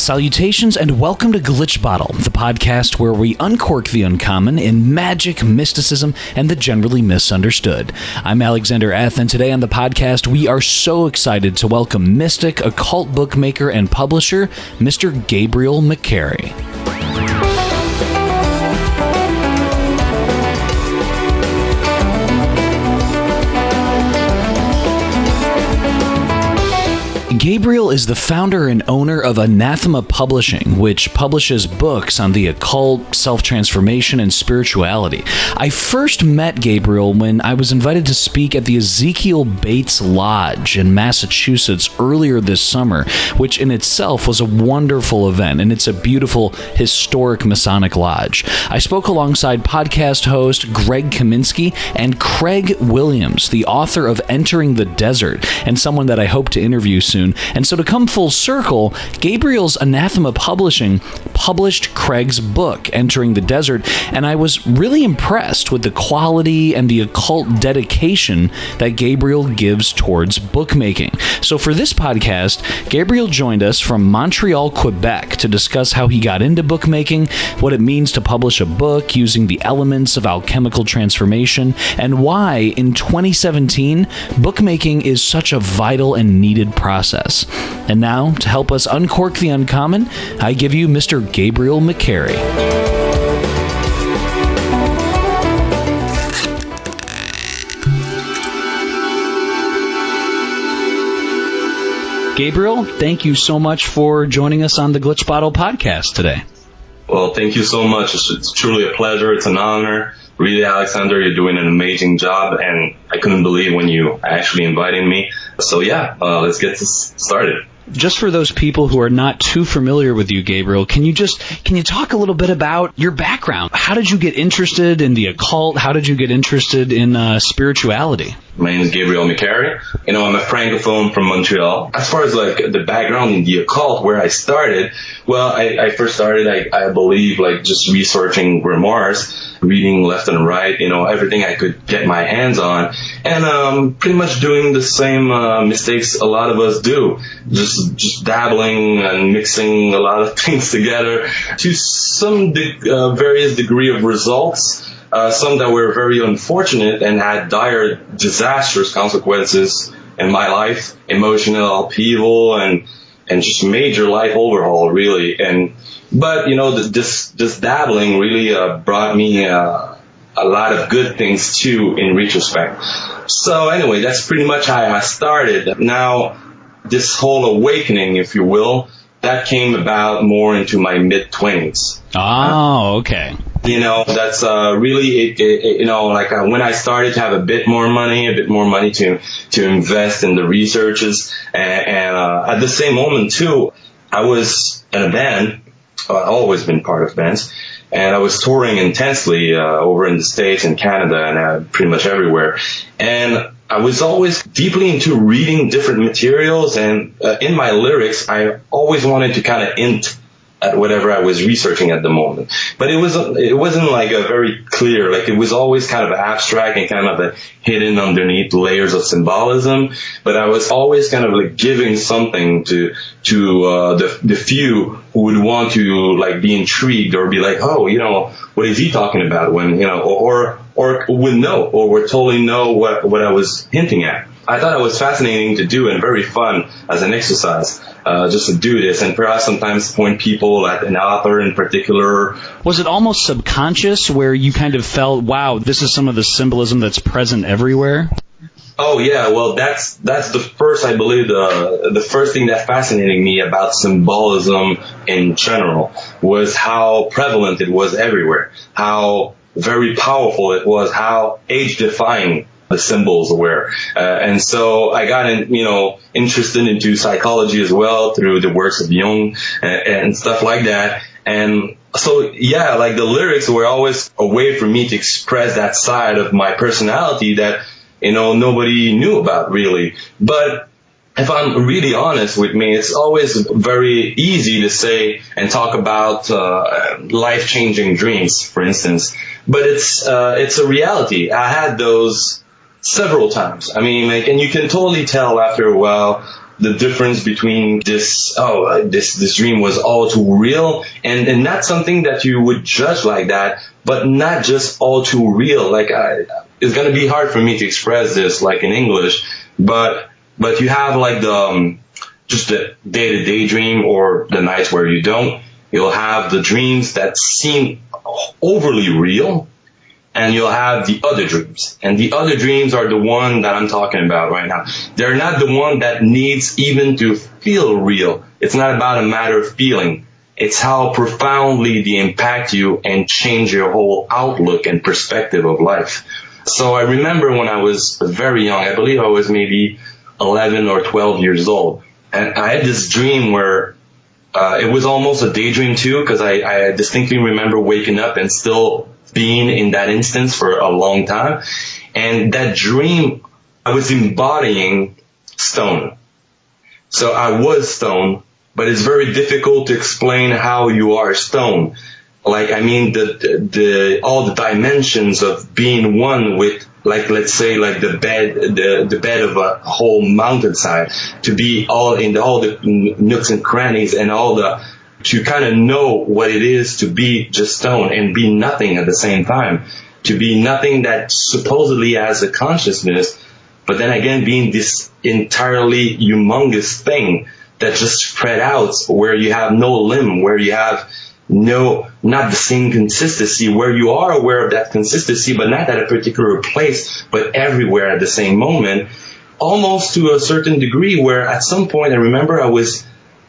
Salutations and welcome to Glitch Bottle, the podcast where we uncork the uncommon in magic, mysticism, and the generally misunderstood. I'm Alexander Eth, and today on the podcast we are so excited to welcome mystic, occult bookmaker, and publisher, Mr. Gabriel McCaughry. Gabriel is the founder and owner of Anathema Publishing, which publishes books on the occult, self-transformation, and spirituality. I first met Gabriel when I was invited to speak at the Ezekiel Bates Lodge in Massachusetts earlier this summer, which in itself was a wonderful event, and it's a beautiful, historic Masonic lodge. I spoke alongside podcast host Greg Kaminsky and Craig Williams, the author of Entering the Desert, and someone that I hope to interview soon. And so to come full circle, Gabriel's Anathema Publishing published Craig's book, Entering the Desert, and I was really impressed with the quality and the occult dedication that Gabriel gives towards bookmaking. So for this podcast, Gabriel joined us from Montreal, Quebec, to discuss how he got into bookmaking, what it means to publish a book using the elements of alchemical transformation, and why, in 2017, bookmaking is such a vital and needed process. And now, to help us uncork the uncommon, I give you Mr. Gabriel McCaughry. Gabriel, thank you so much for joining us on the Glitch Bottle podcast today. Well, thank you so much. It's truly a pleasure. It's an honor. Really, Alexander, you're doing an amazing job, and I couldn't believe when you actually invited me. So yeah, let's get this started. Just for those people who are not too familiar with you, Gabriel, can you talk a little bit about your background? How did you get interested in the occult? How did you get interested in spirituality? My name is Gabriel McCaughry. I'm a francophone from Montreal. As far as the background in the occult, where I started, well, I first started, I believe, just researching grimoires, reading left and right, everything I could get my hands on, and pretty much doing the same mistakes a lot of us do, just dabbling and mixing a lot of things together to some various degree of results. Some that were very unfortunate and had dire, disastrous consequences in my life, emotional upheaval and just major life overhaul, really. But this dabbling really brought me a lot of good things too, in retrospect. So anyway, that's pretty much how I started. Now, this whole awakening, if you will, that came about more into my mid-20s. Oh, okay. That's really, when I started to have a bit more money to invest in the researches. And at the same moment, too, I was in a band. I've always been part of bands. And I was touring intensely over in the States and Canada and pretty much everywhere. And I was always deeply into reading different materials. And in my lyrics, I always wanted to kind of hint at whatever I was researching at the moment. But it wasn't like a very clear, it was always kind of abstract and kind of hidden underneath layers of symbolism. But I was always kind of giving something to the few who would want to be intrigued or be like, oh, what is he talking about when, or would know or would totally know what I was hinting at. I thought it was fascinating to do and very fun as an exercise, just to do this and perhaps sometimes point people at an author in particular. Was it almost subconscious where you kind of felt, wow, this is some of the symbolism that's present everywhere? Oh yeah, well that's the first, I believe, the first thing that fascinated me about symbolism in general was how prevalent it was everywhere, how very powerful it was, how age-defying the symbols were. And so I got interested into psychology as well through the works of Jung and stuff like that. And so, yeah, the lyrics were always a way for me to express that side of my personality that, nobody knew about really. But if I'm really honest with me, it's always very easy to say and talk about life-changing dreams, for instance. But it's a reality. I had those several times. I mean, and you can totally tell after a while the difference between this dream was all too real and not something that you would judge like that, but not just all too real. Like it's going to be hard for me to express this like in English, but you have like the just the day-to-day dream or the nights where you don't. You'll have the dreams that seem overly real, and you'll have the other dreams. And the other dreams are the one that I'm talking about right now. They're not the one that needs even to feel real. It's not about a matter of feeling. It's how profoundly they impact you and change your whole outlook and perspective of life. So I remember when I was very young, I believe I was maybe 11 or 12 years old, and I had this dream where it was almost a daydream too, because I distinctly remember waking up and still being in that instance for a long time. And that dream, I was embodying stone. So I was stone, but it's very difficult to explain how you are stone. Like, I mean, all the dimensions of being one with, like, let's say, like the bed of a whole mountainside, to be all in all the nooks and crannies and to kind of know what it is to be just stone and be nothing at the same time, to be nothing that supposedly has a consciousness, but then again being this entirely humongous thing that just spread out, where you have no limb, where you have not the same consistency, where you are aware of that consistency, but not at a particular place, but everywhere at the same moment, almost to a certain degree, where at some point I remember I was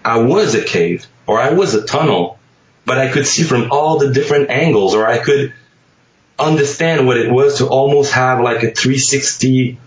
a cave, or I was a tunnel, but I could see from all the different angles, or I could understand what it was to almost have like a 360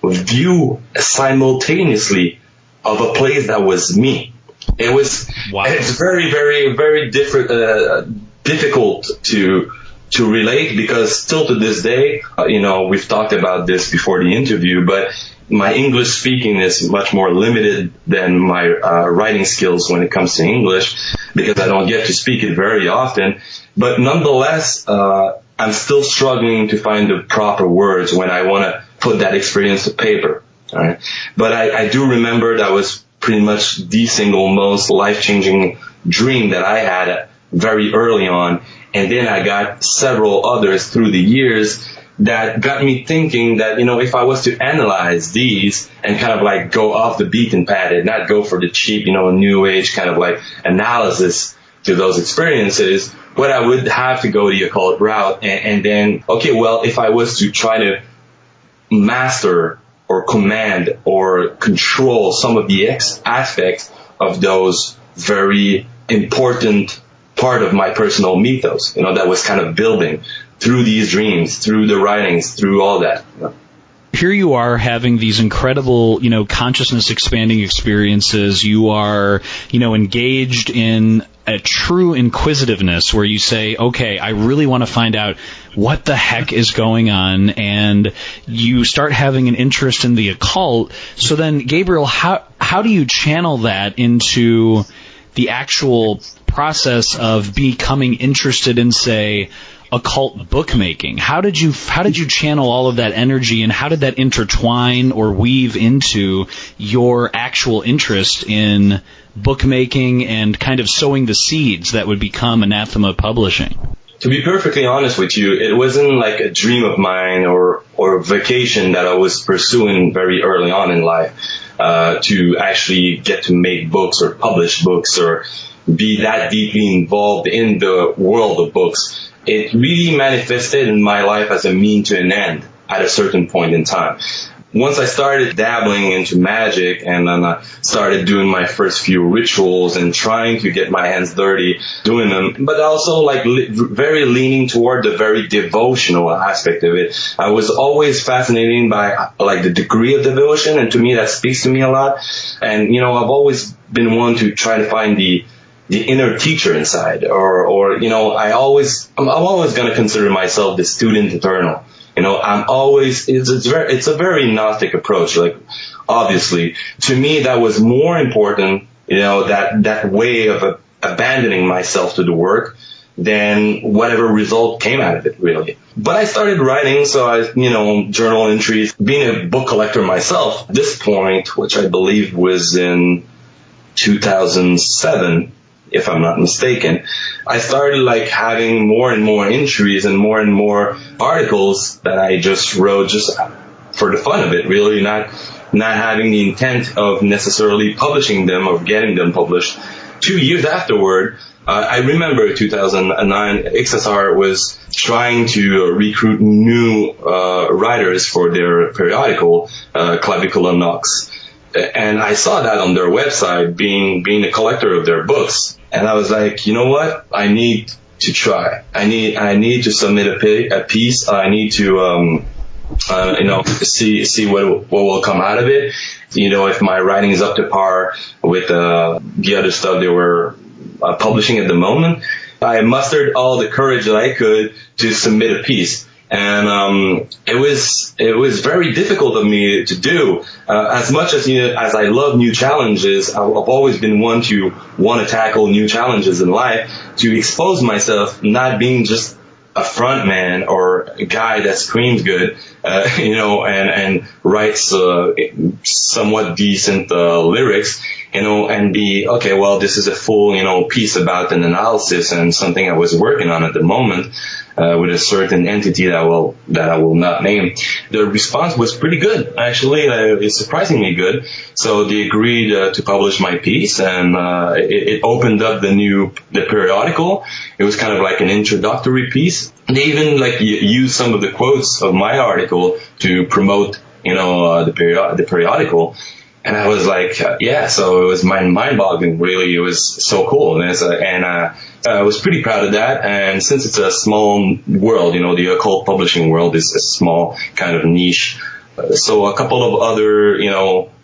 view simultaneously of a place that was me. It was, wow. It's very, very, very difficult to relate, because still to this day, we've talked about this before the interview, but my English speaking is much more limited than my writing skills when it comes to English, because I don't get to speak it very often. But nonetheless, I'm still struggling to find the proper words when I want to put that experience to paper. All right? But I do remember that was pretty much the single most life-changing dream that I had very early on. And then I got several others through the years that got me thinking that, if I was to analyze these and kind of like go off the beaten path and not go for the cheap, new age kind of like analysis to those experiences, what I would have to go the occult route. And then, okay, well, if I was to try to master or command or control some of the aspects of those very important part of my personal mythos, that was kind of building through these dreams, through the writings, through all that. Here you are having these incredible, consciousness expanding experiences. You are, engaged in a true inquisitiveness where you say, okay, I really want to find out what the heck is going on, and you start having an interest in the occult. So then, Gabriel, how do you channel that into the actual process of becoming interested in, say, occult bookmaking? How did you channel all of that energy, and how did that intertwine or weave into your actual interest in bookmaking and kind of sowing the seeds that would become Anathema Publishing? To be perfectly honest with you, it wasn't like a dream of mine or a vacation that I was pursuing very early on in life, to actually get to make books or publish books or be that deeply involved in the world of books. It really manifested in my life as a mean to an end at a certain point in time. Once I started dabbling into magic, and then I started doing my first few rituals and trying to get my hands dirty doing them, but also like very leaning toward the very devotional aspect of it. I was always fascinated by like the degree of devotion, and to me that speaks to me a lot. And I've always been one to try to find the inner teacher inside, or I'm always going to consider myself the student eternal. It's a very Gnostic approach. Like, obviously, to me, that was more important, that way of abandoning myself to the work, than whatever result came out of it, really. But I started writing, so I, journal entries. Being a book collector myself, at this point, which I believe was in 2007, if I'm not mistaken, I started like having more and more entries and more articles that I just wrote just for the fun of it, really, not having the intent of necessarily publishing them or getting them published. 2 years afterward, I remember 2009, XSR was trying to recruit new writers for their periodical, Clavicle Nox. And I saw that on their website, being a collector of their books. And I was like, you know what? I need to try. I need to submit a piece. I need to, see what will come out of it. If my writing is up to par with the other stuff they were publishing at the moment. I mustered all the courage that I could to submit a piece. And it was very difficult of me to do. As much as as I love new challenges, I've always been one to want to tackle new challenges in life, to expose myself, not being just a front man or a guy that screams good, and writes somewhat decent lyrics, and be okay. Well, this is a full piece about an analysis and something I was working on at the moment. With a certain entity that I will not name. The response was pretty good, actually. It's surprisingly good. So they agreed to publish my piece, and it opened up the periodical. It was kind of like an introductory piece. They even used some of the quotes of my article to promote, the periodical. And I was like, so it was mind-boggling, really. It was so cool. And I was pretty proud of that. And since it's a small world, the occult publishing world is a small kind of niche. So a couple of other,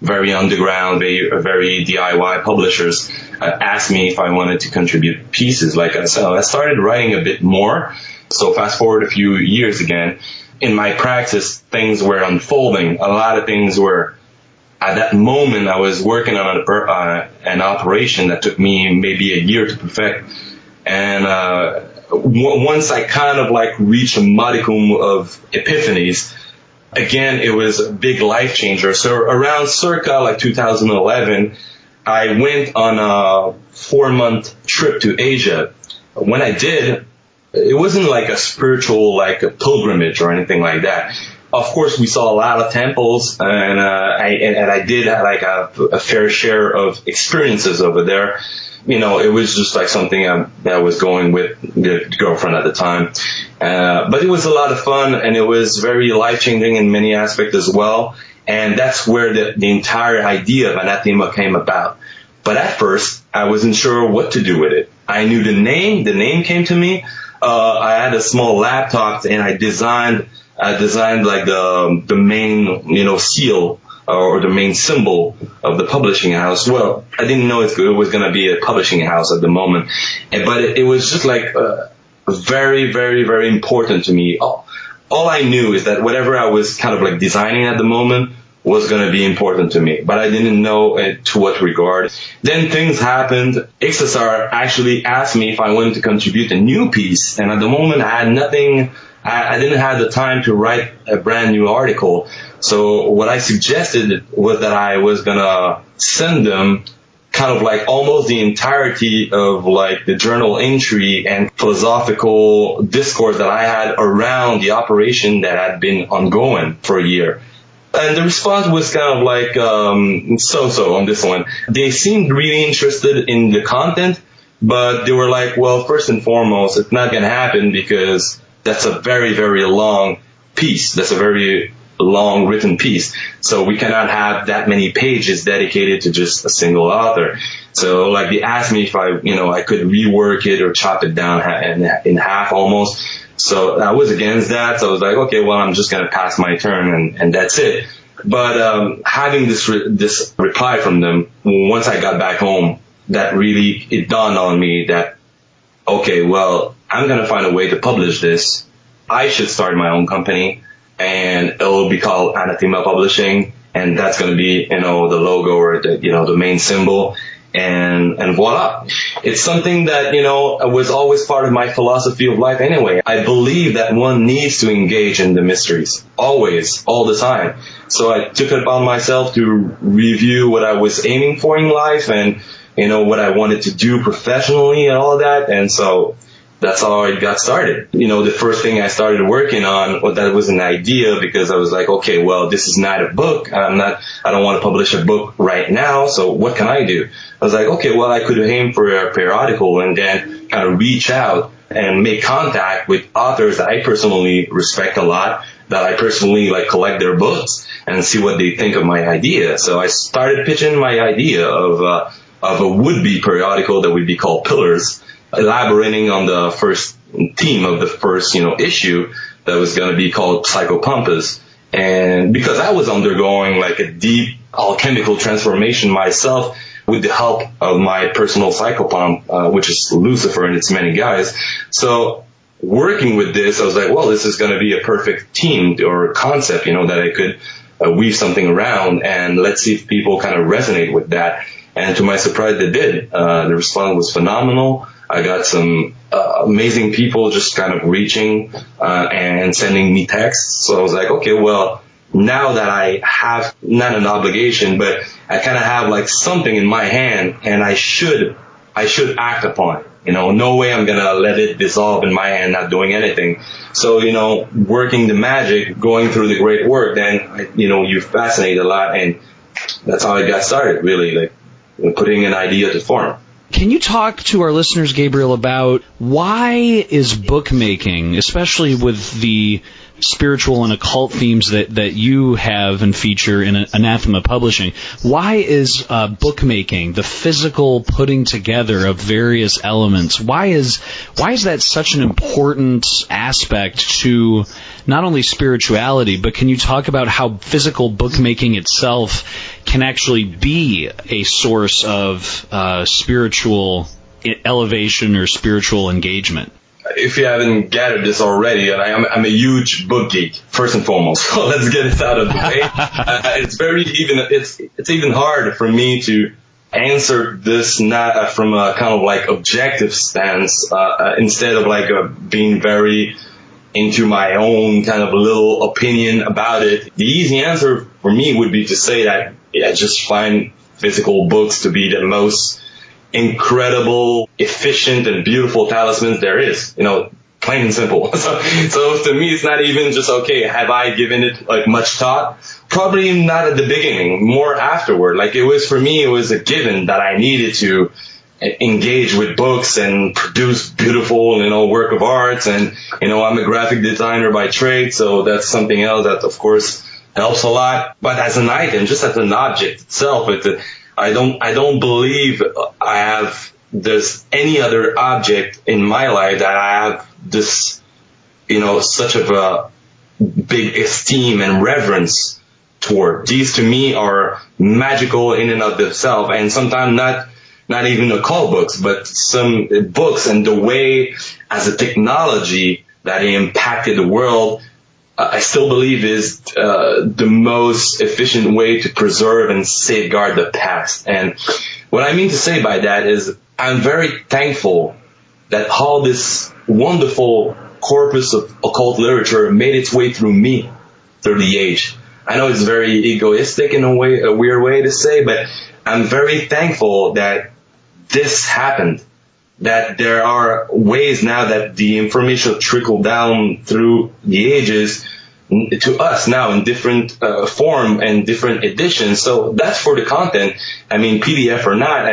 very underground, very DIY publishers asked me if I wanted to contribute pieces. So I started writing a bit more. So fast forward a few years again. In my practice, things were unfolding. A lot of things were... At that moment, I was working on an operation that took me maybe a year to perfect. And once I kind of reached a modicum of epiphanies, again, it was a big life changer. So around circa 2011, I went on a 4-month trip to Asia. When I did, it wasn't like a spiritual, a pilgrimage or anything like that. Of course, we saw a lot of temples, and I did have a fair share of experiences over there. It was just something that I was going with the girlfriend at the time. But it was a lot of fun, and it was very life-changing in many aspects as well. And that's where the entire idea of Anathema came about. But at first, I wasn't sure what to do with it. I knew the name. The name came to me. I had a small laptop, and I designed the main, seal or the main symbol of the publishing house. Well, I didn't know it was going to be a publishing house at the moment, but it was just very, very, very important to me. All I knew is that whatever I was kind of designing at the moment was going to be important to me, but I didn't know to what regard. Then things happened. XSR actually asked me if I wanted to contribute a new piece, and at the moment I had nothing. I didn't have the time to write a brand new article. So what I suggested was that I was going to send them kind of almost the entirety of the journal entry and philosophical discourse that I had around the operation that had been ongoing for a year. And the response was kind of so-so on this one. They seemed really interested in the content, but they were well, first and foremost, it's not going to happen because that's a very, very long piece. That's a very long written piece. So we cannot have that many pages dedicated to just a single author. So they asked me if I could rework it or chop it down in half almost. So I was against that. So I was okay, well, I'm just going to pass my turn and that's it. But having this reply from them, once I got back home, that really, it dawned on me that, okay, well, I'm going to find a way to publish this. I should start my own company, and it'll be called Anathema Publishing, and that's going to be, the logo or the main symbol. and voila. It's something that, was always part of my philosophy of life anyway. I believe that one needs to engage in the mysteries, always, all the time. So I took it upon myself to review what I was aiming for in life and, what I wanted to do professionally and all of that. And so that's how it got started. The first thing I started working on, that was an idea, because I was like, okay, well, this is not a book. I don't want to publish a book right now. So what can I do? I was like, okay, well, I could aim for a periodical and then kind of reach out and make contact with authors that I personally respect a lot, that I personally collect their books and see what they think of my idea. So I started pitching my idea of a would-be periodical that would be called Pillars, elaborating on the first theme of the first, issue that was going to be called Psychopompus. And because I was undergoing a deep alchemical transformation myself with the help of my personal psychopomp, which is Lucifer and its many guys. So working with this, I was like, well, this is going to be a perfect theme or concept, that I could weave something around, and let's see if people kind of resonate with that. And to my surprise, they did. The response was phenomenal. I got some amazing people just kind of reaching and sending me texts. So I was like, okay, well, now that I have not an obligation, but I kind of have something in my hand, and I should act upon it. No way I'm going to let it dissolve in my hand, not doing anything. So, working the magic, going through the great work, then, you fascinate a lot. And that's how I got started, really, putting an idea to form. Can you talk to our listeners, Gabriel, about why is bookmaking, especially with the spiritual and occult themes that you have and feature in Anathema Publishing, why is bookmaking, the physical putting together of various elements, why is that such an important aspect to not only spirituality, but can you talk about how physical bookmaking itself can actually be a source of spiritual elevation or spiritual engagement? If you haven't gathered this already, and I'm a huge book geek, first and foremost. So let's get it out of the way. It's even hard for me to answer this not from a kind of objective stance, instead of being very into my own kind of little opinion about it. The easy answer for me would be to say that I just find physical books to be the most incredible, efficient, and beautiful talismans there is, plain and simple. So to me, it's not even just, okay, have I given it much thought? Probably not at the beginning, more afterward. For me, it was a given that I needed to engage with books and produce beautiful, work of arts. And, I'm a graphic designer by trade, so that's something else that, of course, helps a lot. But as an item, just as an object itself, I don't believe there's any other object in my life that I have this, such of a big esteem and reverence toward. These to me are magical in and of themselves, and sometimes not even occult books, but some books and the way as a technology that it impacted the world, I still believe is the most efficient way to preserve and safeguard the past. And what I mean to say by that is I'm very thankful that all this wonderful corpus of occult literature made its way through me, through the age. I know it's very egoistic in a weird way to say, but I'm very thankful that this happened. That there are ways now that the information trickled down through the ages to us now in different form and different editions. So that's for the content. PDF or not,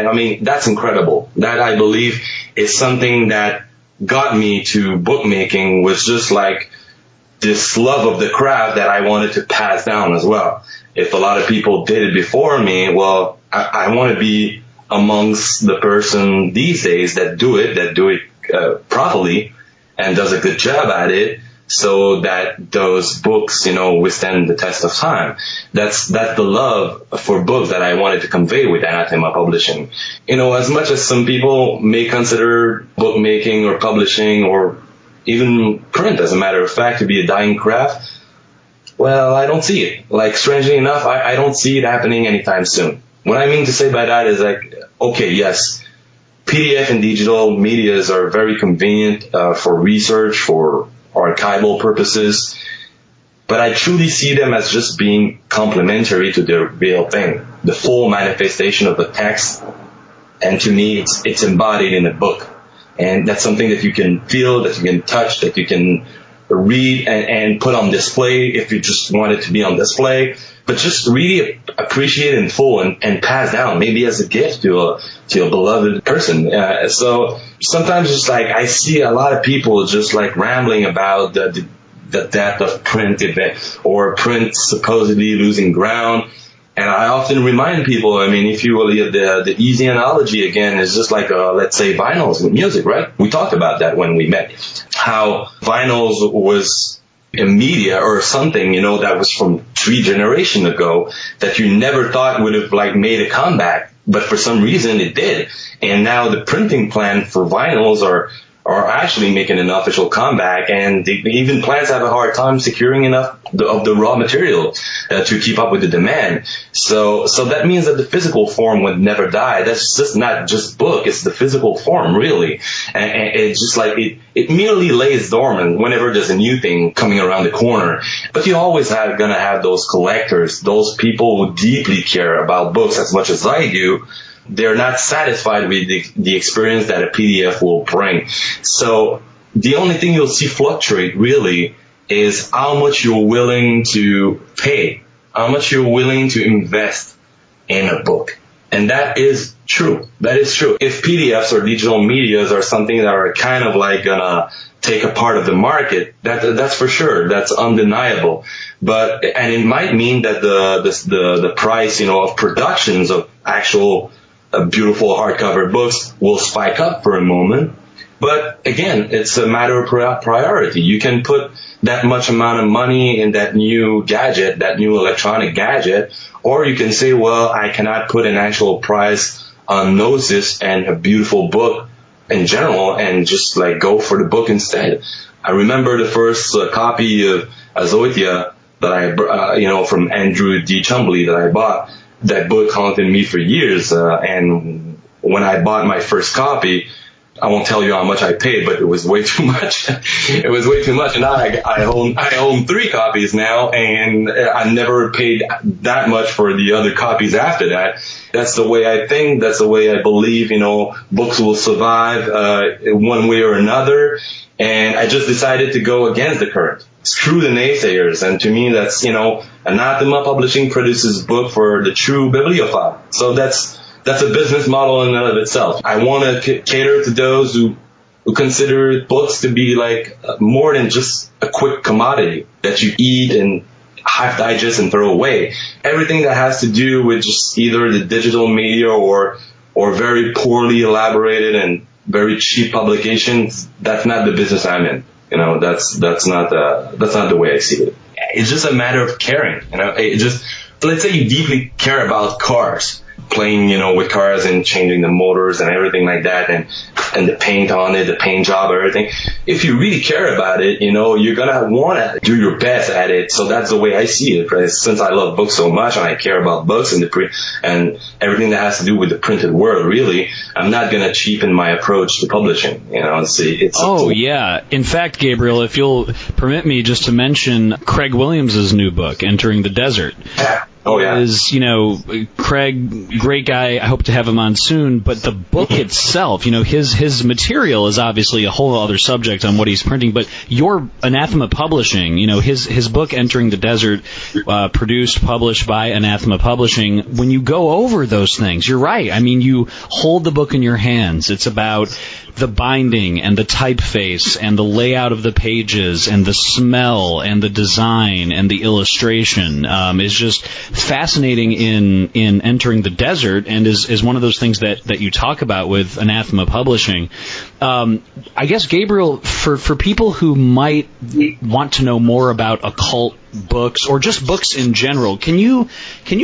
that's incredible. That, I believe, is something that got me to bookmaking, was just this love of the craft that I wanted to pass down as well. If a lot of people did it before me, well, I want to be amongst the person these days that do it properly and does a good job at it, so that those books, withstand the test of time. That's the love for books that I wanted to convey with Anathema Publishing. As much as some people may consider bookmaking or publishing or even print, as a matter of fact, to be a dying craft, well, I don't see it. Strangely enough, I don't see it happening anytime soon. What I mean to say by that is like, okay, yes, PDF and digital medias are very convenient for research, for archival purposes, but I truly see them as just being complementary to the real thing, the full manifestation of the text. And to me, it's embodied in a book. And that's something that you can feel, that you can touch, that you can read and put on display if you just want it to be on display. But just really appreciate it in full and pass down, maybe as a gift to a beloved person. So sometimes just like I see a lot of people just like rambling about the death of print event or print supposedly losing ground. And I often remind people, I mean, if you will, the easy analogy again is just like, let's say vinyls with music, right? We talked about that when we met, how vinyls was a media or something, that was from 3 generations ago that you never thought would have like made a comeback, but for some reason it did. And now the printing plan for vinyls are actually making an official comeback, and even plants have a hard time securing enough of the raw material to keep up with the demand. So that means that the physical form would never die. That's just not just book, it's the physical form, really. And it's just like it merely lays dormant whenever there's a new thing coming around the corner. But you always gonna have those collectors, those people who deeply care about books as much as I do. They're not satisfied with the experience that a PDF will bring. So the only thing you'll see fluctuate really is how much you're willing to pay, how much you're willing to invest in a book. And that is true. That is true. If PDFs or digital medias are something that are kind of like gonna take a part of the market, that's for sure. That's undeniable. And it might mean that the price, of productions of actual beautiful hardcover books will spike up for a moment. But again, it's a matter of priority. You can put that much amount of money in that new gadget, that new electronic gadget, or you can say, well, I cannot put an actual price on Gnosis and a beautiful book in general and just like go for the book instead. I remember the first copy of Azotea that I, from Andrew D. Chumbley that I bought. That book haunted me for years, and when I bought my first copy, I won't tell you how much I paid, but it was way too much. It was way too much, and I own 3 copies now, and I never paid that much for the other copies after that. That's the way I think. That's the way I believe. Books will survive one way or another, and I just decided to go against the current. Screw the naysayers, and to me that's, Anathema Publishing produces book for the true bibliophile. So that's a business model in and of itself. I want to cater to those who consider books to be like more than just a quick commodity that you eat and half digest and throw away. Everything that has to do with just either the digital media or very poorly elaborated and very cheap publications, that's not the business I'm in. That's not the way I see it. It's just a matter of caring. Let's say you deeply care about cars, playing, with cars and changing the motors and everything like that, and the paint on it, the paint job, everything. If you really care about it, you're gonna want to do your best at it. So that's the way I see it. Right? Since I love books so much and I care about books and and everything that has to do with the printed world, really, I'm not gonna cheapen my approach to publishing. Yeah. In fact, Gabriel, if you'll permit me just to mention Craig Williams's new book, Entering the Desert. Yeah. Oh, yeah. Is, Craig, great guy. I hope to have him on soon. But the book itself, his material is obviously a whole other subject on what he's printing. But your Anathema Publishing, his book, Entering the Desert, published by Anathema Publishing. When you go over those things, you're right. I mean, you hold the book in your hands. It's about the binding and the typeface and the layout of the pages and the smell and the design and the illustration is just fascinating in Entering the Desert, and is one of those things that you talk about with Anathema Publishing. I guess, Gabriel, for people who might want to know more about occult books or just books in general, can you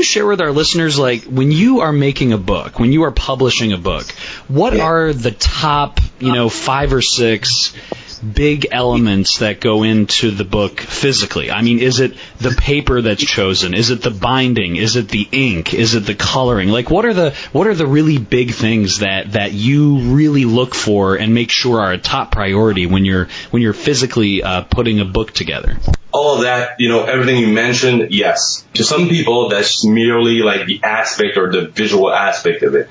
share with our listeners, like, when you are making a book, when you are publishing a book, what are the top 5 or 6 big elements that go into the book physically? I mean, is it the paper that's chosen? Is it the binding? Is it the ink? Is it the coloring? Like, what are the really big things that you really look for and make sure are a top priority when you're physically putting a book together? All of that, everything you mentioned, yes. To some people, that's merely like the aspect or the visual aspect of it.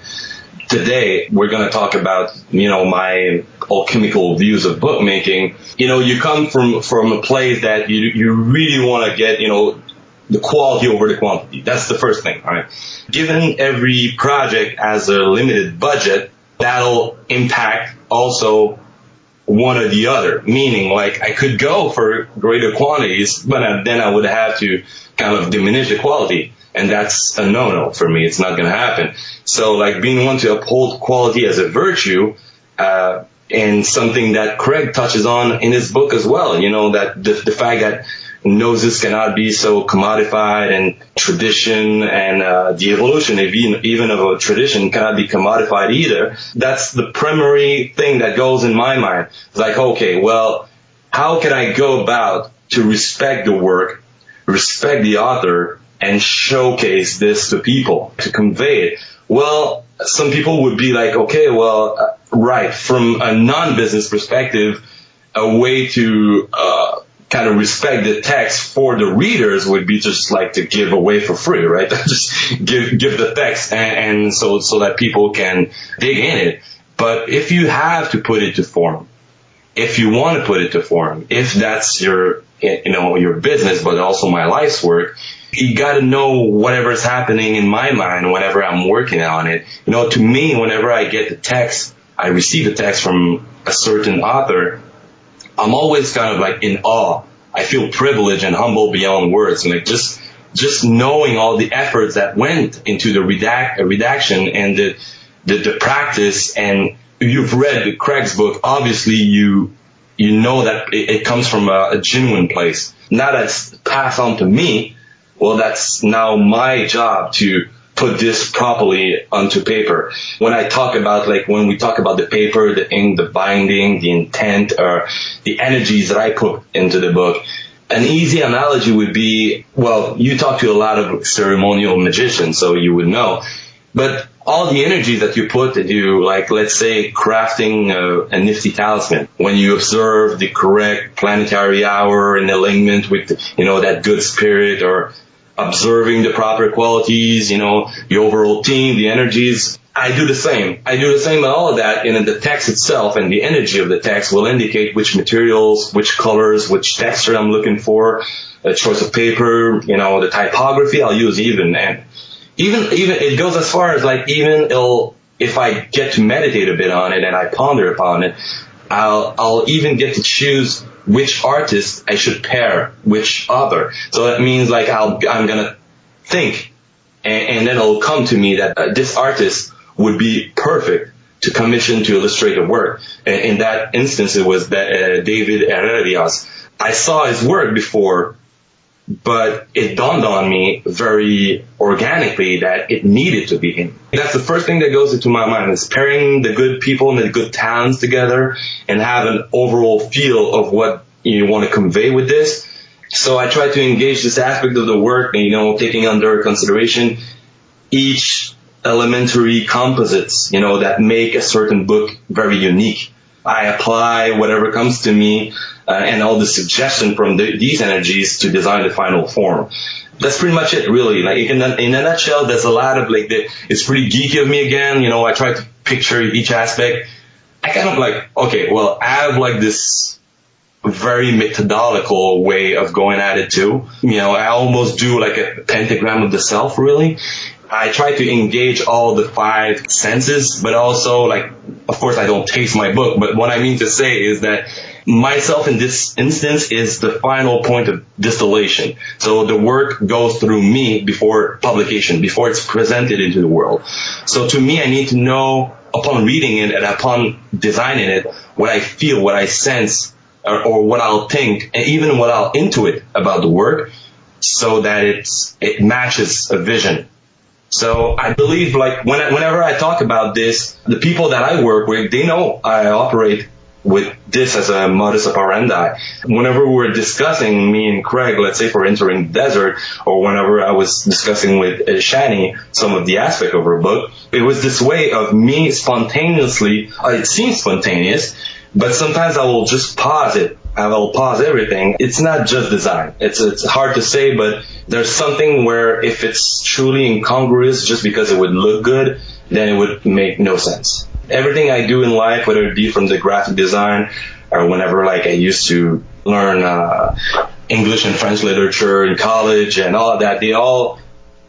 Today, we're going to talk about, my alchemical views of bookmaking. You come from a place that you really want to get, the quality over the quantity. That's the first thing, all right? Given every project has a limited budget, that'll impact also one or the other. Meaning, like, I could go for greater quantities, but then I would have to kind of diminish the quality. And that's a no-no for me. It's not going to happen. So, like, being one to uphold quality as a virtue, and something that Craig touches on in his book as well, that the fact that gnosis cannot be so commodified, and tradition and the evolution even of a tradition cannot be commodified either. That's the primary thing that goes in my mind. It's like, okay, well, how can I go about to respect the work, respect the author, and showcase this to people, to convey it? Well, some people would be like, okay, well, right, from a non-business perspective, a way to kind of respect the text for the readers would be just like to give away for free, right? Just give the text, and so that people can dig in it. But if you have to put it to form, if you want to put it to form, if that's your business, but also my life's work, you got to know whatever's happening in my mind whenever I'm working on it. To me, whenever I get the text, I receive the text from a certain author, I'm always kind of like in awe. I feel privileged and humble beyond words. And like just knowing all the efforts that went into the redaction and the practice. And you've read Craig's book, obviously you know that it comes from a genuine place. Now that's passed on to me. Well, that's now my job to put this properly onto paper. When we talk about the paper, the ink, the binding, the intent, or the energies that I put into the book, an easy analogy would be, well, you talk to a lot of ceremonial magicians, so you would know, but all the energies that you put into, like, let's say, crafting a nifty talisman, when you observe the correct planetary hour in alignment with, that good spirit, or observing the proper qualities, the overall theme, the energies. I do the same. And all of that, and the text itself and the energy of the text will indicate which materials, which colors, which texture I'm looking for, a choice of paper, the typography I'll use even. And even it goes as far as like, if I get to meditate a bit on it and I ponder upon it, I'll even get to choose which artist I should pair, which author. So that means like I'm gonna think, and then it'll come to me that this artist would be perfect to commission to illustrate a work. And in that instance, it was David Herrerias. I saw his work before, but it dawned on me very organically that it needed to be him. That's the first thing that goes into my mind, is pairing the good people and the good talents together and have an overall feel of what you want to convey with this. So I try to engage this aspect of the work, taking under consideration each elementary composites, that make a certain book very unique. I apply whatever comes to me and all the suggestion from these energies to design the final form. That's pretty much it, really. Like in a nutshell, there's a lot of it's pretty geeky of me again. I try to picture each aspect. I kind of I have this very methodological way of going at it too. I almost do like a pentagram of the self, really. I try to engage all the 5 senses, but also of course I don't taste my book, but what I mean to say is that myself in this instance is the final point of distillation. So the work goes through me before publication, before it's presented into the world. So to me, I need to know, upon reading it and upon designing it, what I feel, what I sense, or what I'll think, and even what I'll intuit about the work, so that it matches a vision. So I believe whenever I talk about this, the people that I work with, they know I operate with this as a modus operandi. Whenever we were discussing, me and Craig, let's say for Entering the Desert, or whenever I was discussing with Shani some of the aspect of her book, it was this way of me spontaneously, it seems spontaneous, but sometimes I will just pause it. I will pause everything. It's not just design. It's hard to say, but there's something where if it's truly incongruous just because it would look good, then it would make no sense. Everything I do in life, whether it be from the graphic design or whenever like I used to learn English and French literature in college and all of that, they all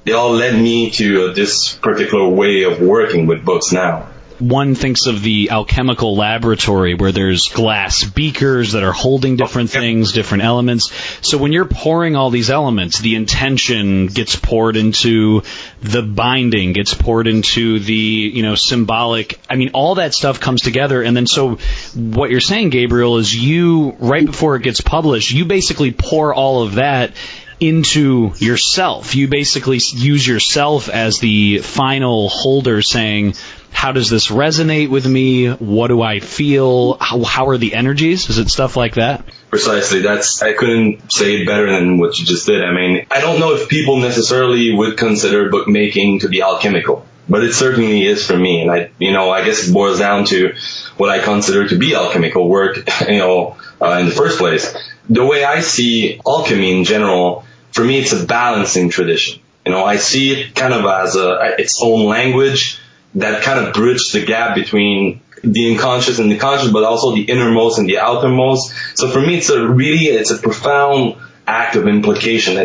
led me to this particular way of working with books now. One thinks of the Alchemical Laboratory, where there's glass beakers that are holding different things, different elements. So when you're pouring all these elements, the intention gets poured into the binding, gets poured into the, symbolic. I mean, all that stuff comes together. And then so what you're saying, Gabriel, is you, right before it gets published, you basically pour all of that into yourself. You basically use yourself as the final holder, saying, how does this resonate with me? What do I feel? How are the energies? Is it stuff like that? Precisely. I couldn't say it better than what you just did. I mean, I don't know if people necessarily would consider bookmaking to be alchemical, but it certainly is for me. And I guess it boils down to what I consider to be alchemical work, in the first place. The way I see alchemy in general, for me, it's a balancing tradition. I see it kind of as its own language that kind of bridges the gap between the unconscious and the conscious, but also the innermost and the outermost. So for me, it's a profound act of implication,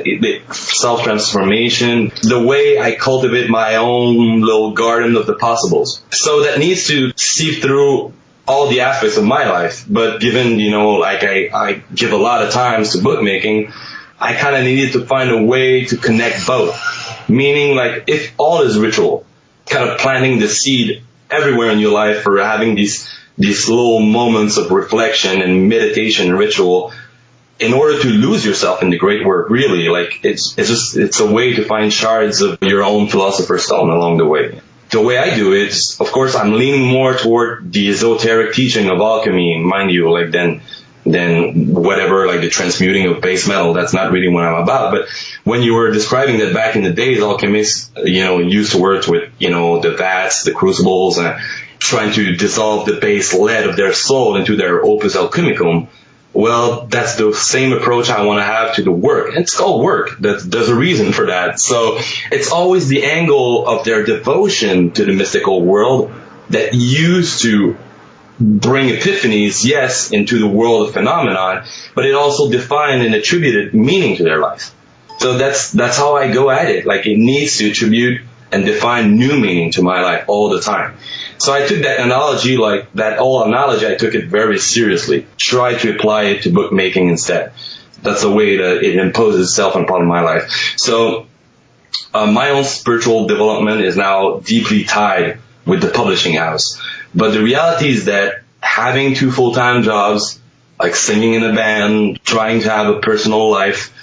self-transformation, the way I cultivate my own little garden of the possibles. So that needs to seep through all the aspects of my life. But given, I give a lot of times to bookmaking, I kind of needed to find a way to connect both. Meaning, like, if all is ritual, kind of planting the seed everywhere in your life for having these little moments of reflection and meditation and ritual in order to lose yourself in the great work, really. Like, it's a way to find shards of your own philosopher's stone along the way. The way I do it, of course, I'm leaning more toward the esoteric teaching of alchemy, mind you, like than whatever, like the transmuting of base metal. That's not really what I'm about. But when you were describing that back in the days, alchemists, used to work with, the vats, the crucibles, and trying to dissolve the base lead of their soul into their opus alchemicum. Well, that's the same approach I want to have to the work. And it's called work. There's a reason for that. So it's always the angle of their devotion to the mystical world that used to bring epiphanies, yes, into the world of phenomenon, but it also defined and attributed meaning to their life. So that's how I go at it. Like, it needs to attribute and define new meaning to my life all the time. So I took that analogy, like that whole analogy, I took it very seriously. Try to apply it to bookmaking instead. That's the way that it imposes itself upon my life. So my own spiritual development is now deeply tied with the publishing house. But the reality is that having 2 full-time jobs, like singing in a band, trying to have a personal life,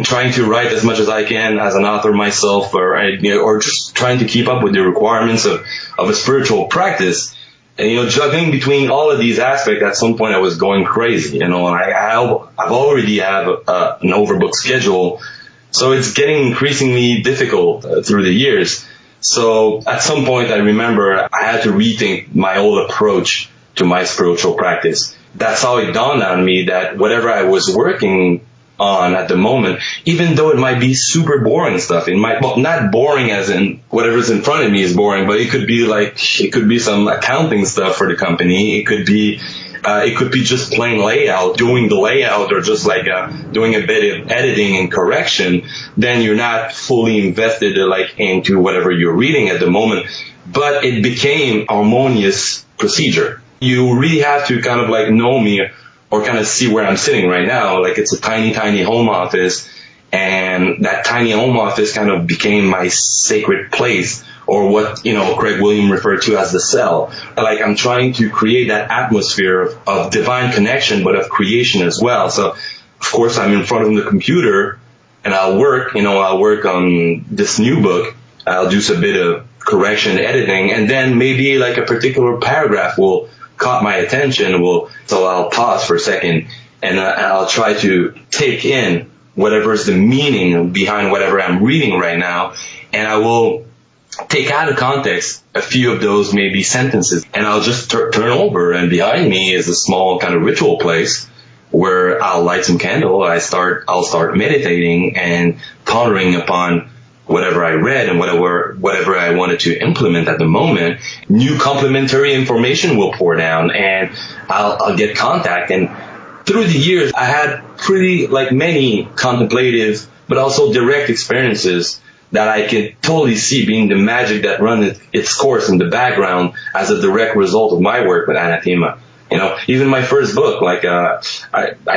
trying to write as much as I can as an author myself, or just trying to keep up with the requirements of a spiritual practice, and juggling between all of these aspects, at some point I was going crazy. I've already have an overbooked schedule, so it's getting increasingly difficult through the years. So at some point I remember I had to rethink my whole approach to my spiritual practice. That's how it dawned on me that whatever I was working on at the moment, even though it might be super boring stuff, not boring as in whatever's in front of me is boring, but it could be some accounting stuff for the company. It could be just plain layout, doing the layout, or just doing a bit of editing and correction. Then you're not fully invested into whatever you're reading at the moment, but it became harmonious procedure. You really have to kind of know me, or kind of see where I'm sitting right now. Like, it's a tiny, tiny home office, and that tiny home office kind of became my sacred place, or what, Craig William referred to as the cell. Like, I'm trying to create that atmosphere of divine connection, but of creation as well. So, of course, I'm in front of the computer, and I'll work on this new book. I'll do a bit of correction, editing, and then maybe a particular paragraph will caught my attention, so I'll pause for a second and I'll try to take in whatever is the meaning behind whatever I'm reading right now, and I will take out of context a few of those maybe sentences, and I'll just turn over, and behind me is a small kind of ritual place where I'll light some candle. I'll start meditating and pondering upon whatever I read and whatever I wanted to implement at the moment. New complementary information will pour down, and I'll get contact. And through the years, I had pretty many contemplative but also direct experiences that I could totally see being the magic that runs its course in the background as a direct result of my work with Anathema. Even my first book, I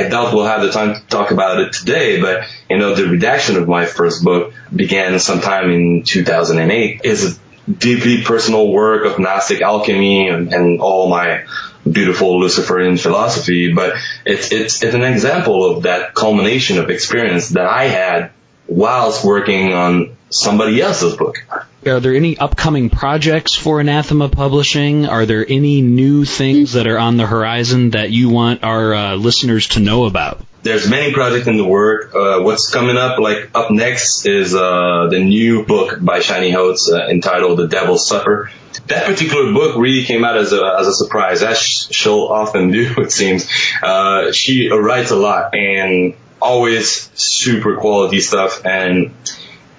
doubt we'll have the time to talk about it today, but, the redaction of my first book began sometime in 2008. It's a deeply personal work of Gnostic alchemy and all my beautiful Luciferian philosophy, but it's an example of that culmination of experience that I had whilst working on somebody else's book. Are there any upcoming projects for Anathema Publishing? Are there any new things that are on the horizon that you want our listeners to know about? There's many projects in the work. What's coming up next is the new book by Shani Holtz entitled The Devil's Supper. That particular book really came out as a surprise, as she'll often do, it seems. She writes a lot and always super quality stuff, and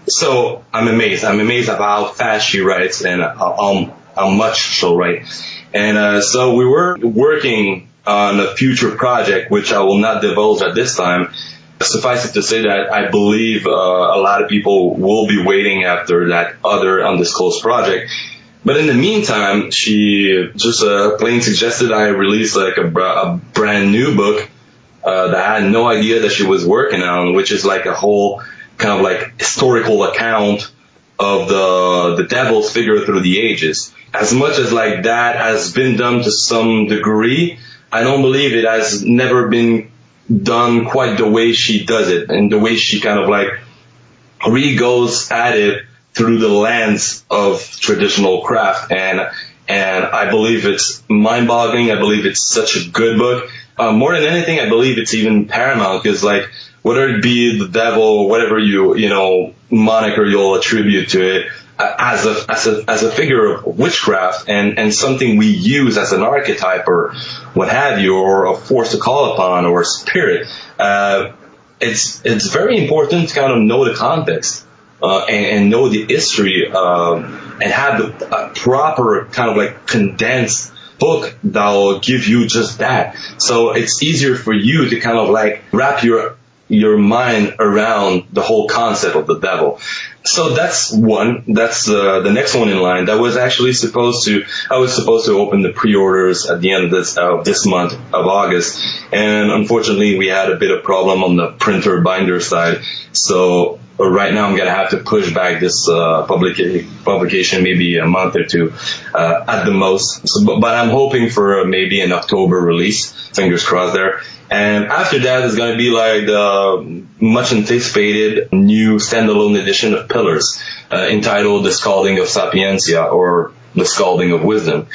so I'm amazed at how fast she writes and how much she'll write. And so we were working on a future project, which I will not divulge at this time. Suffice it to say that I believe a lot of people will be waiting after that other undisclosed project. But in the meantime, she just plain suggested I release a brand new book that I had no idea that she was working on, which is a whole kind of historical account of the devil's figure through the ages. As much as that has been done to some degree, I don't believe it has never been done quite the way she does it, and the way she kind of really goes at it through the lens of traditional craft. And I believe it's mind-boggling. I believe it's such a good book. More than anything, I believe it's even paramount, because whether it be the devil, whatever moniker you'll attribute to it, as a figure of witchcraft and something we use as an archetype or what have you, or a force to call upon, or a spirit, it's very important to kind of know the context and know the history and have a proper kind of condensed book that will give you just that. So it's easier for you to kind of wrap your mind around the whole concept of the devil. So that's one. That's the next one in line. I was supposed to open the pre-orders at the end of this month of August, and unfortunately we had a bit of problem on the printer binder side. So right now I'm gonna have to push back this publication maybe a month or two at the most. But I'm hoping for maybe an October release. Fingers crossed there. And after that is going to be the much anticipated new standalone edition of Pillars, entitled The Scalding of Sapientia, or The Scalding of Wisdom.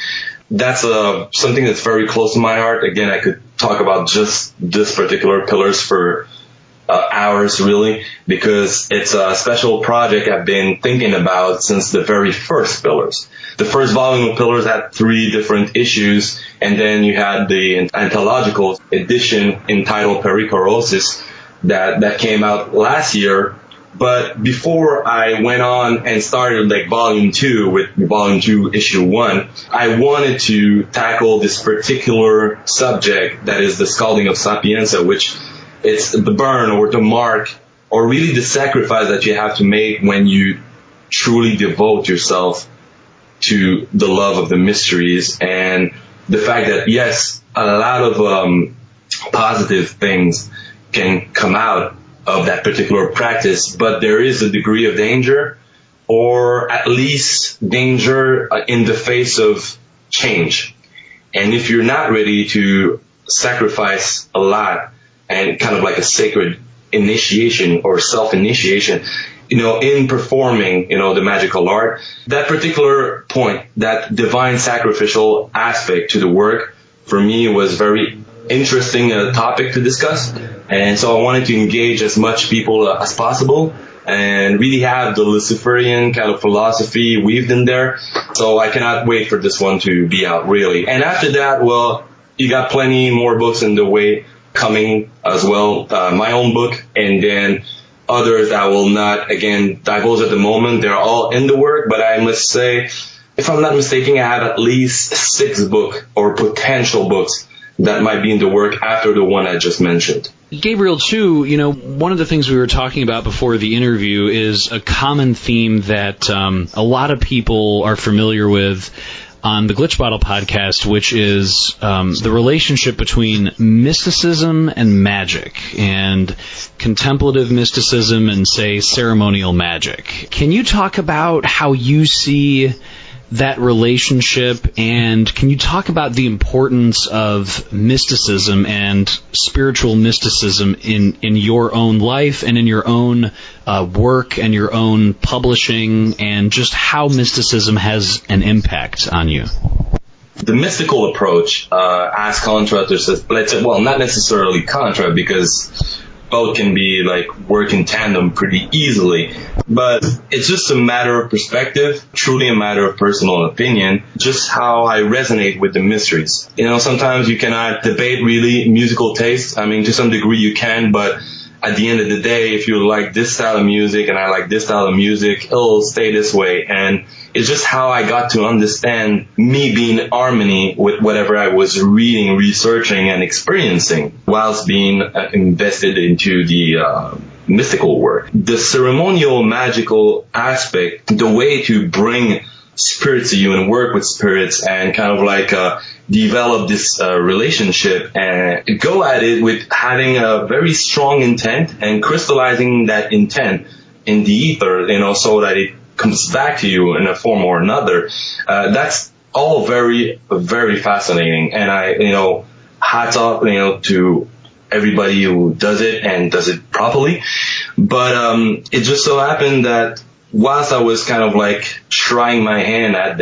That's something that's very close to my heart. Again, I could talk about just this particular Pillars for hours, really, because it's a special project I've been thinking about since the very first Pillars. The first volume of Pillars had 3 different issues, and then you had the anthological edition entitled Pericorosis that came out last year. But before I went on and started volume 2 with volume 2 issue 1, I wanted to tackle this particular subject that is the Scalding of Sapientia, which it's the burn or the mark, or really the sacrifice that you have to make when you truly devote yourself to the love of the mysteries, and the fact that, yes, a lot of positive things can come out of that particular practice, but there is a degree of danger, or at least danger in the face of change. And if you're not ready to sacrifice a lot, and kind of a sacred initiation or self-initiation, in performing, the magical art, that particular point, that divine sacrificial aspect to the work for me was very interesting topic to discuss. And so I wanted to engage as much people as possible and really have the Luciferian kind of philosophy weaved in there. So I cannot wait for this one to be out, really. And after that, well, you got plenty more books in the way coming as well. My own book, and then others that will not, again, divulge at the moment. They're all in the work, but I must say, if I'm not mistaken, I have at least 6 books or potential books that might be in the work after the one I just mentioned. Gabriel, too, one of the things we were talking about before the interview is a common theme that a lot of people are familiar with on the Glitch Bottle podcast, which is the relationship between mysticism and magic, and contemplative mysticism and, say, ceremonial magic. Can you talk about how you see that relationship, and can you talk about the importance of mysticism and spiritual mysticism in your own life and in your own work and your own publishing, and just how mysticism has an impact on you? The mystical approach, as contra to, let's say, well, not necessarily contra, because both can be work in tandem pretty easily, but it's just a matter of perspective, truly a matter of personal opinion, just how I resonate with the mysteries. Sometimes you cannot debate really musical tastes. I mean, to some degree you can, but at the end of the day, if you like this style of music and I like this style of music, it'll stay this way. And it's just how I got to understand me being in harmony with whatever I was reading, researching, and experiencing whilst being invested into the mystical work. The ceremonial magical aspect, the way to bring spirits to you and work with spirits and kind of develop this relationship and go at it with having a very strong intent and crystallizing that intent in the ether, so that it comes back to you in a form or another. That's all very, very fascinating. And hats off, to everybody who does it and does it properly. But it just so happened that whilst I was kind of trying my hand at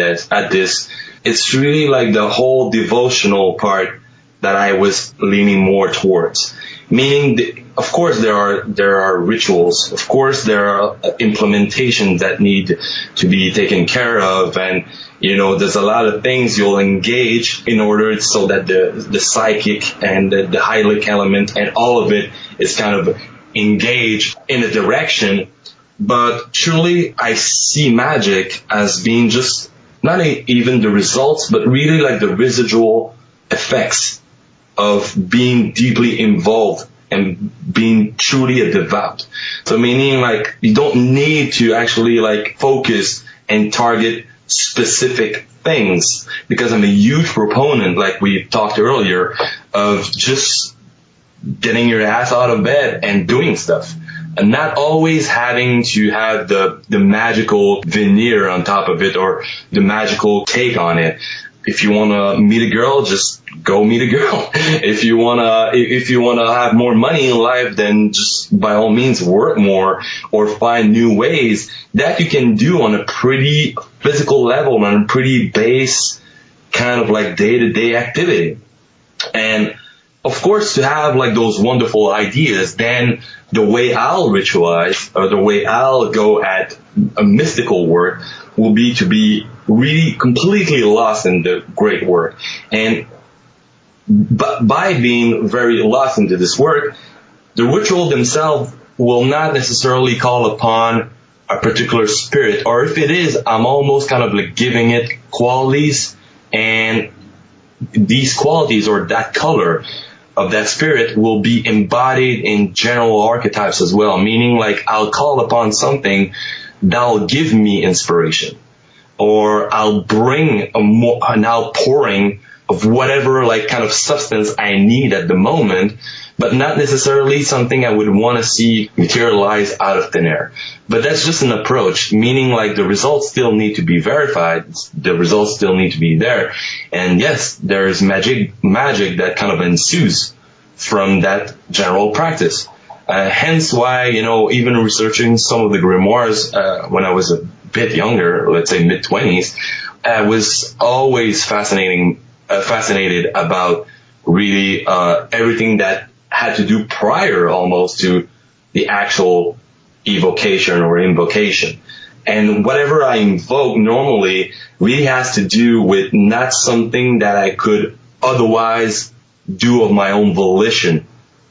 this, it's really the whole devotional part that I was leaning more towards. Meaning, of course, there are rituals. Of course, there are implementations that need to be taken care of, and there's a lot of things you'll engage in order so that the psychic and the hylic element and all of it is kind of engaged in a direction. But truly, I see magic as being just not even the results, but really the residual effects of being deeply involved and being truly a devout. So meaning you don't need to actually focus and target specific things, because I'm a huge proponent, like we talked earlier, of just getting your ass out of bed and doing stuff. And not always having to have the magical veneer on top of it or the magical take on it. If you want to meet a girl, just go meet a girl. If you want to have more money in life, then just by all means work more or find new ways that you can do on a pretty physical level, on a pretty base kind of day-to-day activity. And of course, to have those wonderful ideas, then the way I'll ritualize or the way I'll go at a mystical work will be to be really completely lost in the great work. And by being very lost into this work, the ritual themselves will not necessarily call upon a particular spirit, or if it is, I'm almost kind of giving it qualities, and these qualities or that color of that spirit will be embodied in general archetypes as well, meaning I'll call upon something that'll give me inspiration, or I'll bring an outpouring of whatever kind of substance I need at the moment, but not necessarily something I would want to see materialize out of thin air. But that's just an approach, meaning the results still need to be verified, the results still need to be there. And yes, there's magic that kind of ensues from that general practice. Hence why, even researching some of the grimoires when I was a bit younger, let's say mid-20s, was always fascinating fascinated about really everything that had to do prior almost to the actual evocation or invocation. And whatever I invoke normally really has to do with not something that I could otherwise do of my own volition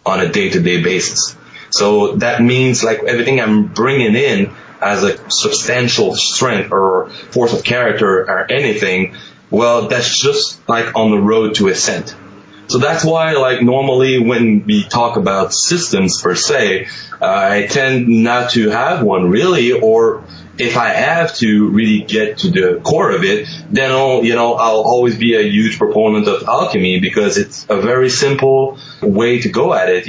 on a day-to-day basis. So that means like everything I'm bringing in as a substantial strength or force of character or anything, well, that's just like on the road to ascent. So that's why, like, normally when we talk about systems per se, I tend not to have one really, or if I have to really get to the core of it, then I'll always be a huge proponent of alchemy because it's a very simple way to go at it.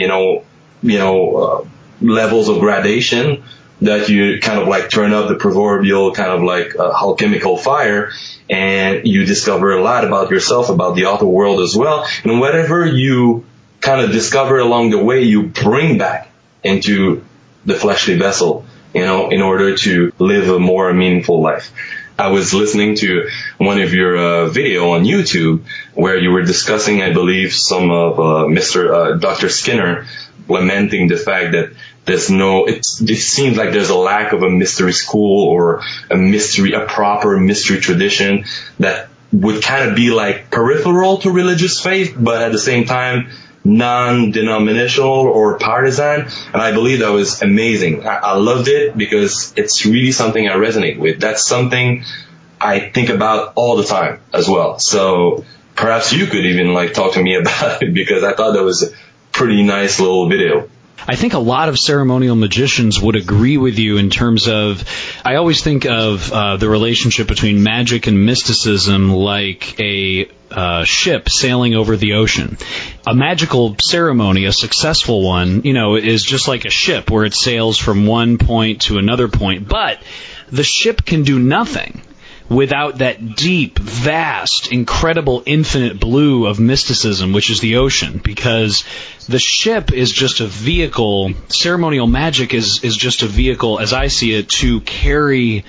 Levels of gradation that you kind of like turn up the proverbial kind of like alchemical fire, and you discover a lot about yourself, about the outer world as well. And whatever you kind of discover along the way, you bring back into the fleshly vessel, in order to live a more meaningful life. I was listening to one of your video on YouTube where you were discussing, I believe, some of Dr. Skinner lamenting the fact that it seems like there's a lack of a mystery school or a proper mystery tradition that would kind of be like peripheral to religious faith, but at the same time non-denominational or partisan. And I believe that was amazing. I loved it because it's really something I resonate with. That's something I think about all the time as well. So perhaps you could even like talk to me about it, because I thought that was a pretty nice little video. I think a lot of ceremonial magicians would agree with you in terms of, I always think of the relationship between magic and mysticism like a ship sailing over the ocean. A magical ceremony, a successful one, is just like a ship where it sails from one point to another point. But the ship can do nothing without that deep, vast, incredible, infinite blue of mysticism, which is the ocean, because the ship is just a vehicle. Ceremonial magic is just a vehicle, as I see it, to carry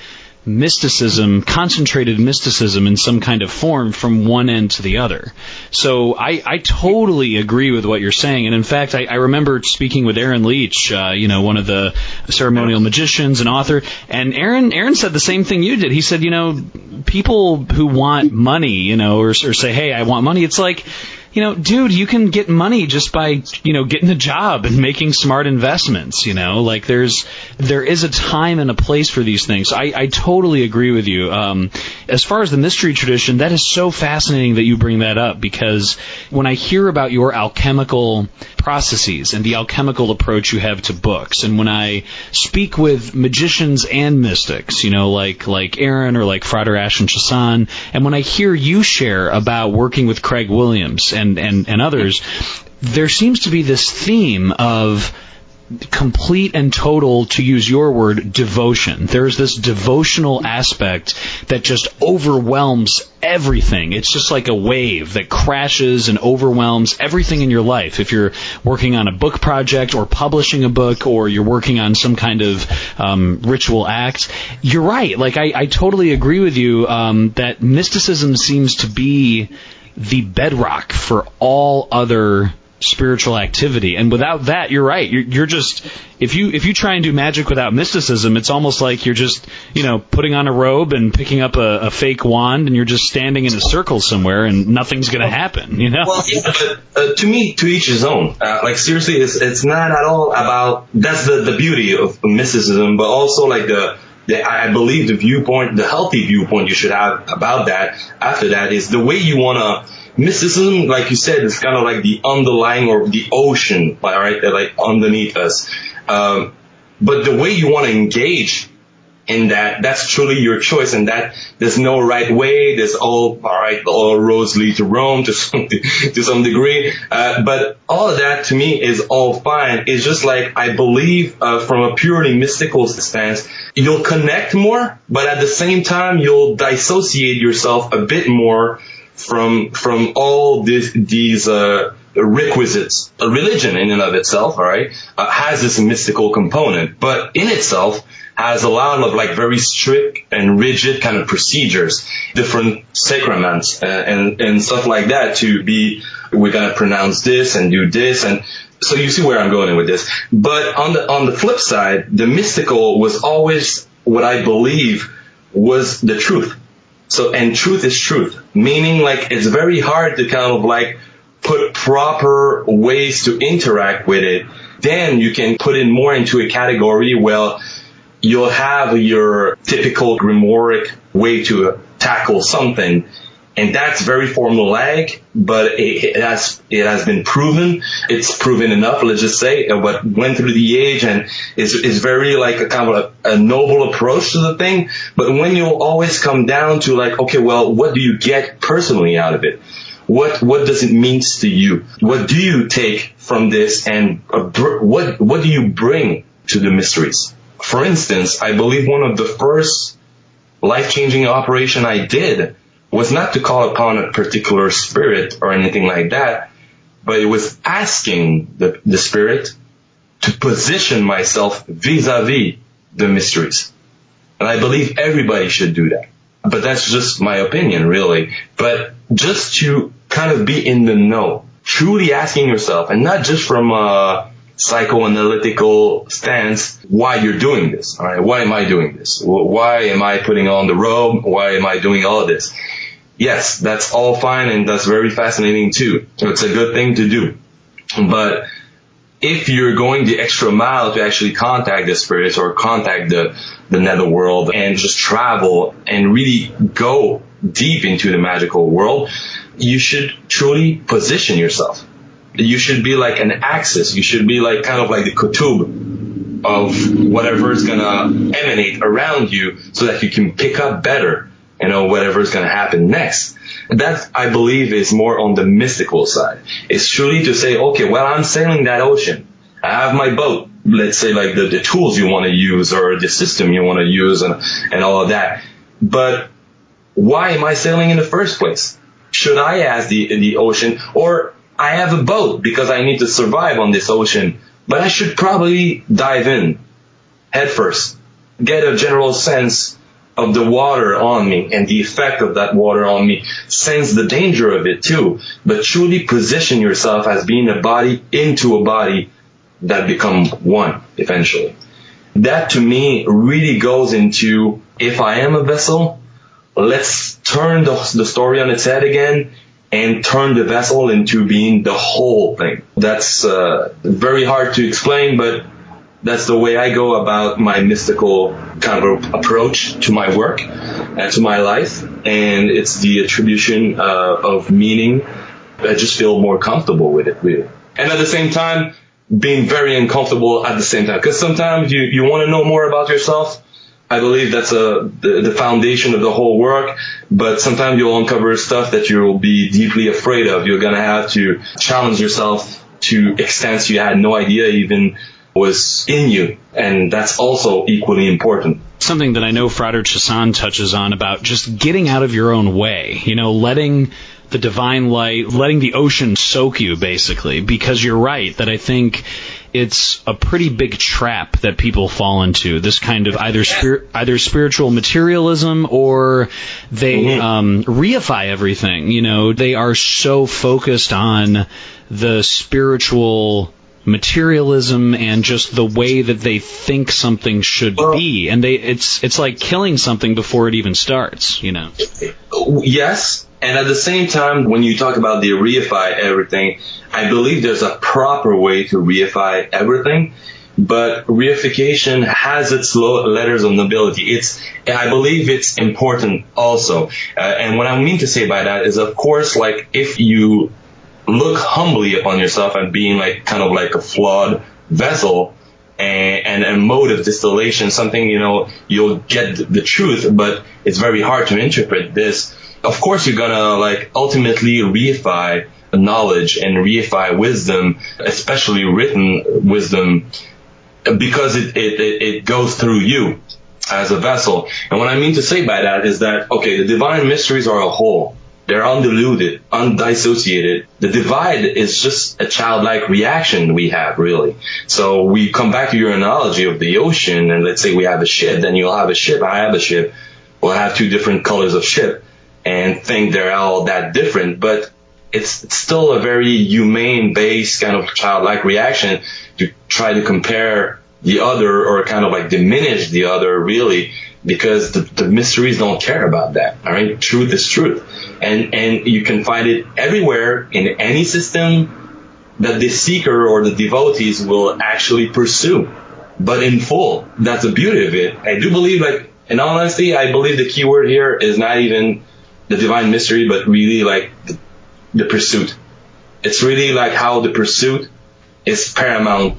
mysticism, concentrated mysticism in some kind of form from one end to the other. So I totally agree with what you're saying. And in fact, I remember speaking with Aaron Leach, one of the ceremonial magicians and author, and Aaron said the same thing you did. He said, people who want money, or say, hey, I want money, it's like, dude, you can get money just by, getting a job and making smart investments, like there is a time and a place for these things. I totally agree with you. As far as the mystery tradition, that is so fascinating that you bring that up, because when I hear about your alchemical processes and the alchemical approach you have to books, and when I speak with magicians and mystics, like Aaron or like Frater Ashen Chassan, and when I hear you share about working with Craig Williams and others, there seems to be this theme of complete and total, to use your word, devotion. There's this devotional aspect that just overwhelms everything. It's just like a wave that crashes and overwhelms everything in your life. If you're working on a book project or publishing a book, or you're working on some kind of ritual act, you're right. Like I totally agree with you that mysticism seems to be the bedrock for all other spiritual activity. And without that, you're right. You're just, if you try and do magic without mysticism, it's almost like you're just, putting on a robe and picking up a fake wand, and you're just standing in a circle somewhere and nothing's going to happen, Well, to me, to each his own. Like seriously, it's not at all about, that's the beauty of mysticism, but also like I believe the healthy viewpoint you should have about that after that is the way you want to. Mysticism, like you said, is kind of like the underlying or the ocean, right? That like underneath us. But the way you want to engage in that's truly your choice, and that there's no right way. There's all roads lead to Rome to some degree. But all of that to me is all fine. It's just like, I believe, from a purely mystical stance, you'll connect more, but at the same time, you'll dissociate yourself a bit more from all these requisites. A religion in and of itself, all right, has this mystical component, but in itself, has a lot of like very strict and rigid kind of procedures, different sacraments and stuff like that to be, we're going to pronounce this and do this. And so you see where I'm going with this. But on the flip side, the mystical was always what I believe was the truth. So, and truth is truth, meaning like it's very hard to kind of like put proper ways to interact with it. Then you can put it more into a category where you'll have your typical grimoire way to tackle something. And that's very formulaic, but it has been proven. It's proven enough, let's just say, what went through the age and is very like a kind of a noble approach to the thing. But when you'll always come down to like, okay, well, what do you get personally out of it? What does it mean to you? What do you take from this, and what do you bring to the mysteries? For instance, I believe one of the first life-changing operation I did was not to call upon a particular spirit or anything like that, but it was asking the spirit to position myself vis-a-vis the mysteries. And I believe everybody should do that. But that's just my opinion, really. But just to kind of be in the know, truly asking yourself, and not just from a psychoanalytical stance, why you're doing this. All right, why am I doing this? Why am I putting on the robe? Why am I doing all of this? Yes, that's all fine, and that's very fascinating too. It's a good thing to do. But if you're going the extra mile to actually contact the spirits or contact the netherworld and just travel and really go deep into the magical world, you should truly position yourself. You should be like an axis. You should be like kind of like the kutub of whatever is going to emanate around you so that you can pick up better, whatever is going to happen next. That, I believe, is more on the mystical side. It's truly to say, okay, well, I'm sailing that ocean. I have my boat. Let's say like the tools you want to use or the system you want to use and all of that. But why am I sailing in the first place? Should I ask the ocean, or I have a boat because I need to survive on this ocean, but I should probably dive in head first, get a general sense of the water on me and the effect of that water on me, sense the danger of it too, but truly position yourself as being a body into a body that become one eventually. That to me really goes into, if I am a vessel, let's turn the story on its head again and turn the vessel into being the whole thing. That's very hard to explain, but that's the way I go about my mystical kind of approach to my work and to my life. And it's the attribution of meaning. I just feel more comfortable with it, really. And at the same time, being very uncomfortable at the same time. Because sometimes you want to know more about yourself. I believe that's the foundation of the whole work. But sometimes you'll uncover stuff that you'll be deeply afraid of. You're going to have to challenge yourself to extents you had no idea even was in you, and that's also equally important. Something that I know Frater Chassan touches on about just getting out of your own way, letting the divine light, letting the ocean soak you, basically, because you're right, that I think it's a pretty big trap that people fall into, this kind of either spiritual materialism, or they reify everything. They are so focused on the spiritual materialism and just the way that they think something should be, and it's like killing something before it even starts. Yes, and at the same time, when you talk about the reify everything, I believe there's a proper way to reify everything, but reification has its letters of nobility. I believe it's important also, and what I mean to say by that is, of course, like if you look humbly upon yourself and being like kind of like a flawed vessel and a mode of distillation, something, you'll get the truth, but it's very hard to interpret this. Of course, you're gonna like ultimately reify knowledge and reify wisdom, especially written wisdom, because it goes through you as a vessel. And what I mean to say by that is that, okay, the divine mysteries are a whole. They're undiluted, undissociated. The divide is just a childlike reaction we have, really. So we come back to your analogy of the ocean, and let's say we have a ship, then you'll have a ship, I have a ship. We'll have two different colors of ship and think they're all that different, but it's still a very humane-based kind of childlike reaction to try to compare the other or kind of like diminish the other, really, because the mysteries don't care about that. All right, truth is truth, and you can find it everywhere in any system that the seeker or the devotees will actually pursue, but in full. That's the beauty of it. I do believe, like, in all honesty, I believe the key word here is not even the divine mystery, but really like the pursuit. It's really like how the pursuit is paramount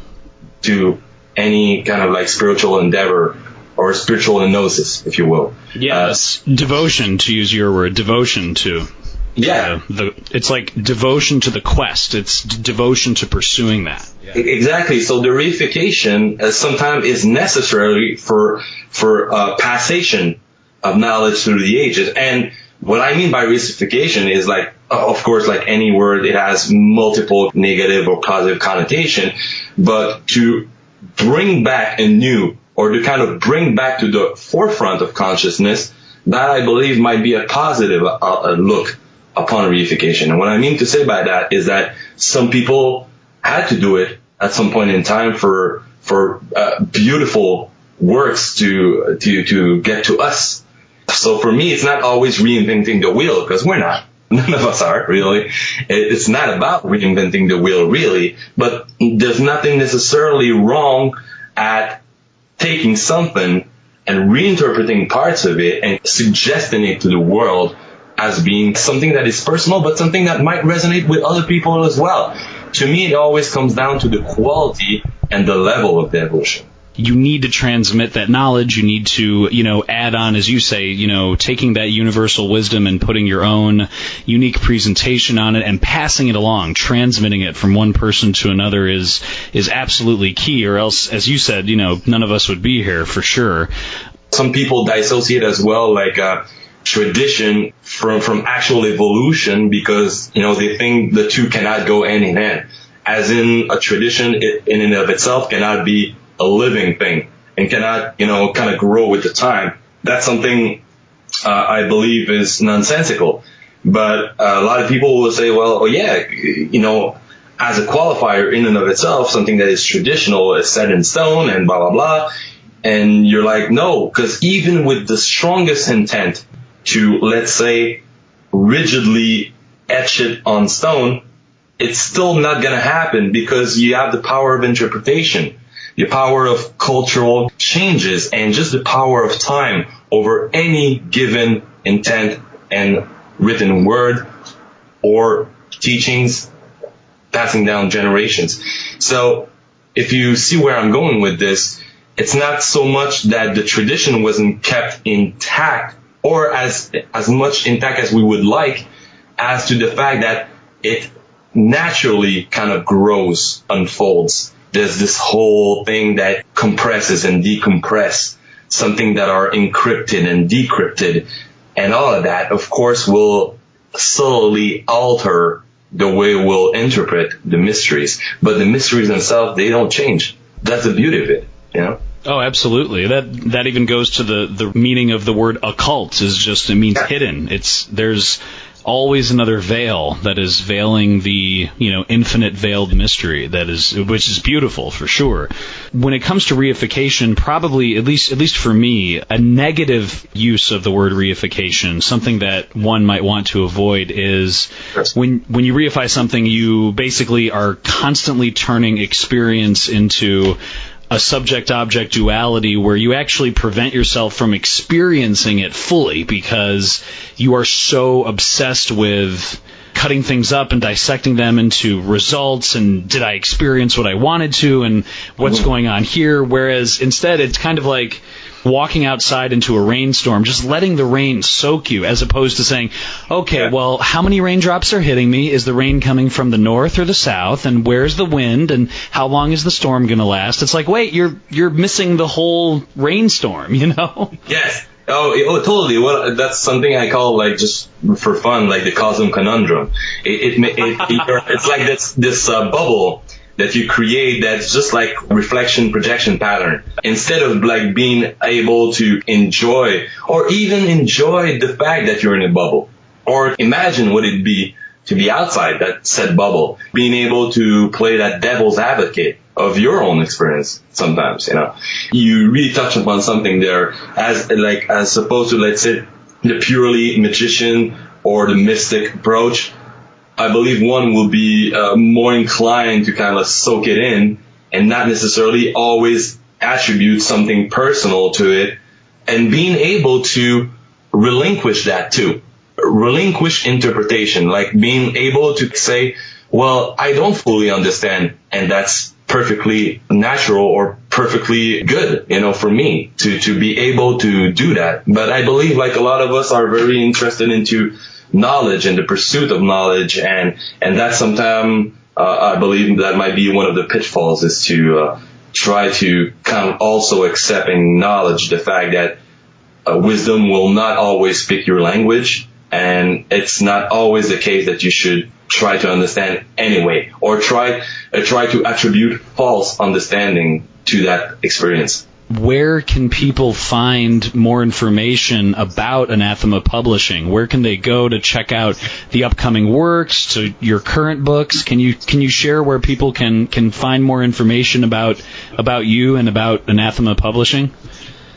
to any kind of like spiritual endeavor or spiritual gnosis, if you will. Yes, devotion, to use your word, devotion to. Yeah. It's like devotion to the quest. It's devotion to pursuing that. Yeah. Exactly. So the reification sometimes is necessary for passation of knowledge through the ages. And what I mean by reification is, like, of course, like any word, it has multiple negative or positive connotation, but to bring back anew, or to kind of bring back to the forefront of consciousness, that I believe might be a positive look upon reification. And what I mean to say by that is that some people had to do it at some point in time for beautiful works to get to us. So for me, it's not always reinventing the wheel, because we're not. None of us are, really. It's not about reinventing the wheel, really. But there's nothing necessarily wrong at taking something and reinterpreting parts of it and suggesting it to the world as being something that is personal, but something that might resonate with other people as well. To me, it always comes down to the quality and the level of the evolution. You need to transmit that knowledge. You need to, add on, as you say, taking that universal wisdom and putting your own unique presentation on it and passing it along, transmitting it from one person to another is absolutely key, or else, as you said, none of us would be here for sure. Some people dissociate as well, like tradition from actual evolution, because, they think the two cannot go hand in hand. As in, a tradition in and of itself cannot be a living thing and cannot, kind of grow with the time. That's something I believe is nonsensical. But a lot of people will say, well, oh yeah, as a qualifier in and of itself, something that is traditional is set in stone and blah, blah, blah. And you're like, no, because even with the strongest intent to, let's say, rigidly etch it on stone, it's still not going to happen, because you have the power of interpretation, the power of cultural changes, and just the power of time over any given intent and written word or teachings passing down generations. So if you see where I'm going with this, it's not so much that the tradition wasn't kept intact, or as much intact as we would like, as to the fact that it naturally kind of grows, unfolds. There's this whole thing that compresses and decompresses, something that are encrypted and decrypted, and all of that, of course, will slowly alter the way we'll interpret the mysteries. But the mysteries themselves, they don't change. That's the beauty of it, Oh, absolutely. That even goes to the meaning of the word occult. It means hidden. There's always another veil that is veiling the infinite veiled mystery which is beautiful for sure. When it comes to reification, probably at least for me, a negative use of the word reification, something that one might want to avoid, is when you reify something, you basically are constantly turning experience into a subject-object duality where you actually prevent yourself from experiencing it fully, because you are so obsessed with cutting things up and dissecting them into results, and did I experience what I wanted to, and what's going on here, whereas instead it's kind of like walking outside into a rainstorm, just letting the rain soak you, as opposed to saying, okay, well, how many raindrops are hitting me? Is the rain coming from the north or the south? And where's the wind? And how long is the storm going to last? It's like, wait, you're missing the whole rainstorm, Yes. Totally. Well, that's something I call, like, just for fun, like the cosm conundrum. It's like this bubble that you create that's just like reflection projection pattern. Instead of like being able to enjoy or even enjoy the fact that you're in a bubble, or imagine what it'd be to be outside that said bubble, being able to play that devil's advocate of your own experience sometimes, You really touch upon something there as opposed to, let's say, the purely magician or the mystic approach. I believe one will be more inclined to kind of soak it in and not necessarily always attribute something personal to it, and being able to relinquish that too. Relinquish interpretation, like being able to say, well, I don't fully understand, and that's perfectly natural or perfectly good, for me to be able to do that. But I believe, like, a lot of us are very interested into knowledge and the pursuit of knowledge, and that sometimes I believe that might be one of the pitfalls, is to try to kind of also accept and acknowledge the fact that wisdom will not always speak your language, and it's not always the case that you should try to understand anyway, or try to attribute false understanding to that experience. Where can people find more information about Anathema Publishing? Where can they go to check out the upcoming works, to your current books? Can you share where people can find more information about you and about Anathema Publishing?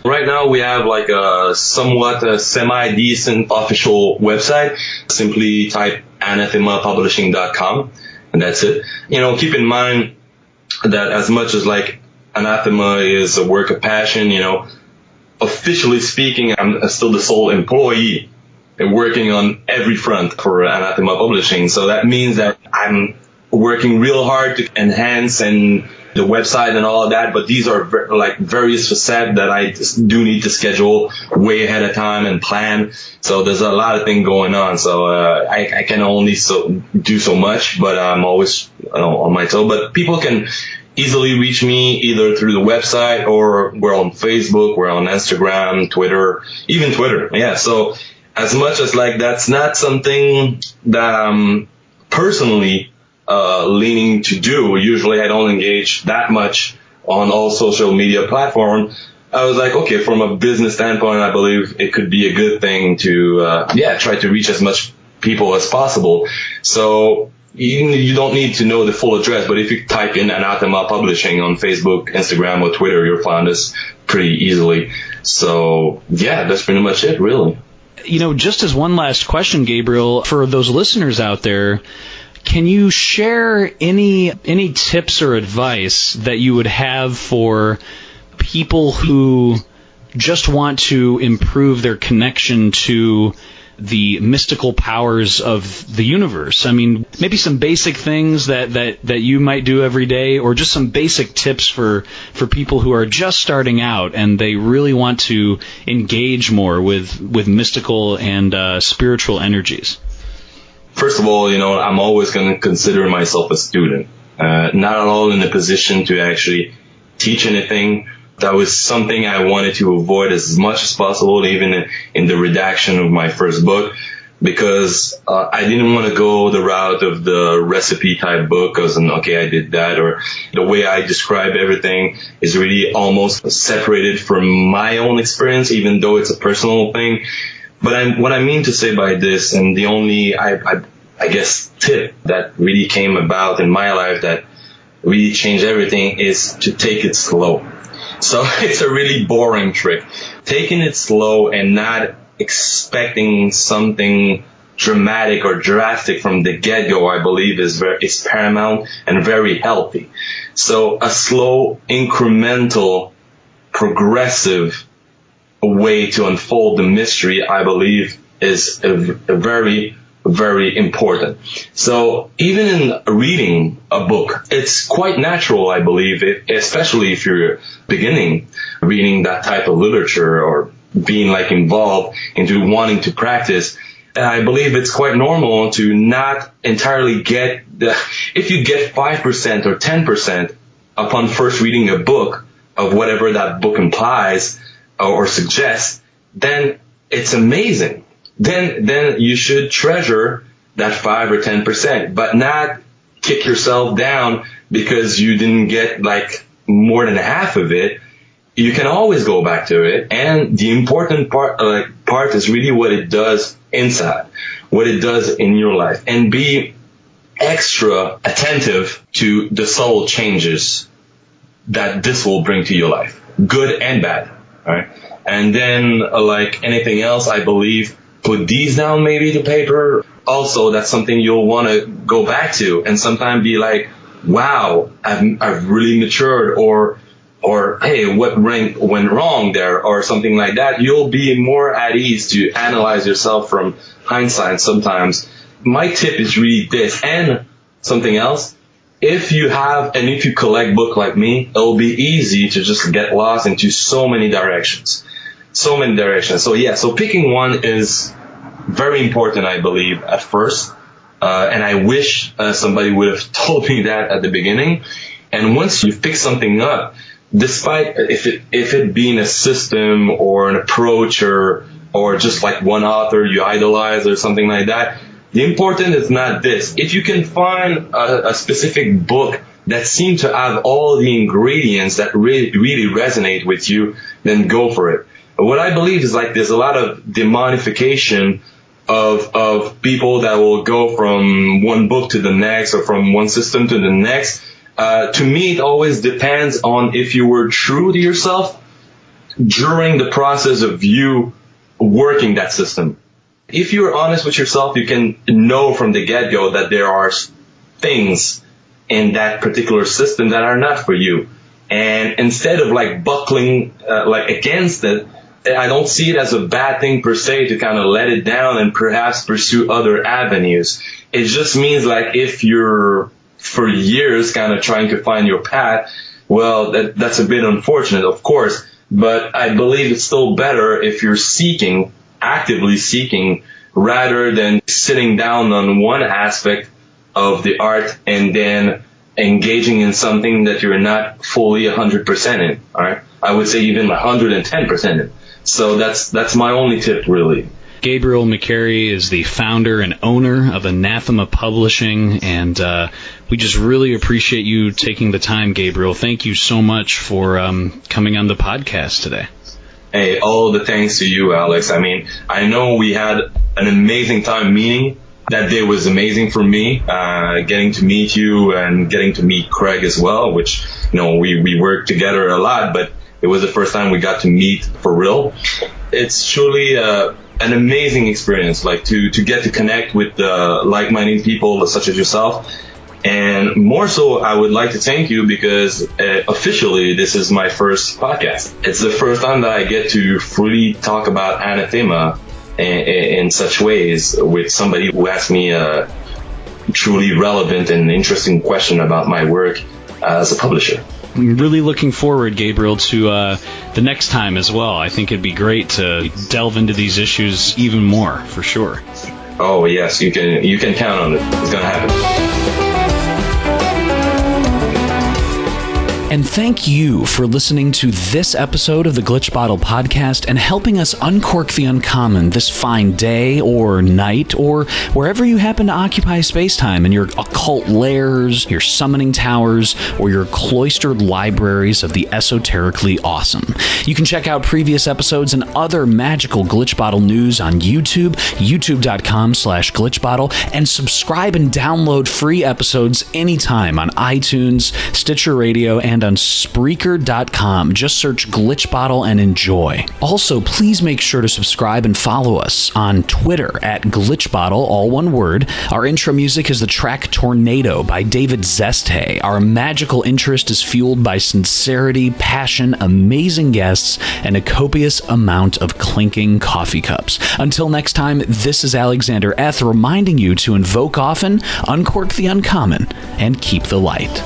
Right now we have like a somewhat semi-decent official website. Simply type anathemapublishing.com, and that's it. Keep in mind that as much as like Anathema is a work of passion, officially speaking, I'm still the sole employee and working on every front for Anathema Publishing. So that means that I'm working real hard to enhance and the website and all of that, but these are various facets that I do need to schedule way ahead of time and plan. So there's a lot of things going on. So I can only do so much, but I'm always on my toe. But people can easily reach me either through the website, or we're on Facebook, we're on Instagram, Twitter, even Twitter. Yeah. So as much as like that's not something that I'm personally leaning to do. Usually I don't engage that much on all social media platforms. I was like, okay, from a business standpoint, I believe it could be a good thing to, try to reach as much people as possible. So you don't need to know the full address, but if you type in Anathema Publishing on Facebook, Instagram, or Twitter, you'll find us pretty easily. So yeah, that's pretty much it, really. Just as one last question, Gabriel, for those listeners out there, can you share any tips or advice that you would have for people who just want to improve their connection to the mystical powers of the universe? I mean, maybe some basic things that you might do every day, or just some basic tips for people who are just starting out and they really want to engage more with mystical and spiritual energies. First of all, I'm always going to consider myself a student, not at all in a position to actually teach anything. That was something I wanted to avoid as much as possible, even in the redaction of my first book, because I didn't want to go the route of the recipe type book, because, okay, I did that, or the way I describe everything is really almost separated from my own experience, even though it's a personal thing. But what I mean to say by this, and the only, I guess, tip that really came about in my life that really changed everything, is to take it slow. So it's a really boring trick. Taking it slow and not expecting something dramatic or drastic from the get-go, I believe, is paramount and very healthy. So a slow, incremental, progressive way to unfold the mystery, I believe, is a very, very important. So even in reading a book, it's quite natural, I believe, especially if you're beginning reading that type of literature or being like involved into wanting to practice. I believe it's quite normal to not entirely get if you get 5% or 10% upon first reading a book of whatever that book implies or suggests, then it's amazing. Then you should treasure that 5 or 10%, but not kick yourself down because you didn't get like more than half of it. You can always go back to it, and the important part is really what it does inside, what it does in your life, and be extra attentive to the subtle changes that this will bring to your life, good and bad. All right, and then like anything else, I believe, put these down maybe to paper. Also, that's something you'll want to go back to, and sometimes be like, wow, I've really matured, or hey, what went wrong there, or something like that. You'll be more at ease to analyze yourself from hindsight sometimes. My tip is really this, and something else. If you collect books like me, it'll be easy to just get lost into so many directions. So yeah, so picking one is very important, I believe, at first. And I wish somebody would have told me that at the beginning. And once you pick something up, despite if it being a system or an approach or just like one author you idolize or something like that, the important is not this. If you can find a specific book that seems to have all the ingredients that really resonate with you, then go for it. What I believe is like there's a lot of demonification of people that will go from one book to the next or from one system to the next. To me, it always depends on if you were true to yourself during the process of you working that system. If you're honest with yourself, you can know from the get-go that there are things in that particular system that are not for you. And instead of like buckling against it, I don't see it as a bad thing per se to kind of let it down and perhaps pursue other avenues. It just means like if you're for years kind of trying to find your path, well, that's a bit unfortunate, of course, but I believe it's still better if you're actively seeking, rather than sitting down on one aspect of the art and then engaging in something that you're not fully 100% in. All right, I would say even 110% in. So that's my only tip, really. Gabriel McCaughry is the founder and owner of Anathema Publishing, and we just really appreciate you taking the time, Gabriel. Thank you so much for coming on the podcast today. Hey, all the thanks to you, Alex. I mean, I know we had an amazing time meeting. That day was amazing for me, getting to meet you and getting to meet Craig as well, which, we worked together a lot, but it was the first time we got to meet for real. It's truly an amazing experience, like to get to connect with like-minded people such as yourself. And more so, I would like to thank you because officially this is my first podcast. It's the first time that I get to freely talk about Anathema in such ways with somebody who asked me a truly relevant and interesting question about my work as a publisher. I'm really looking forward, Gabriel, to the next time as well. I think it'd be great to delve into these issues even more, for sure. Oh, yes, you can count on it. It's going to happen. And thank you for listening to this episode of the Glitch Bottle Podcast and helping us uncork the uncommon this fine day or night or wherever you happen to occupy space-time in your occult lairs, your summoning towers, or your cloistered libraries of the esoterically awesome. You can check out previous episodes and other magical Glitch Bottle news on YouTube, youtube.com/glitchbottle, and subscribe and download free episodes anytime on iTunes, Stitcher Radio, and on Spreaker.com. Just search Glitch Bottle and enjoy. Also, please make sure to subscribe and follow us on Twitter at Glitch Bottle, all one word. Our intro music is the track Tornado by David Zeste. Our magical interest is fueled by sincerity, passion, amazing guests, and a copious amount of clinking coffee cups. Until next time, this is Alexander Eth reminding you to invoke often, uncork the uncommon, and keep the light.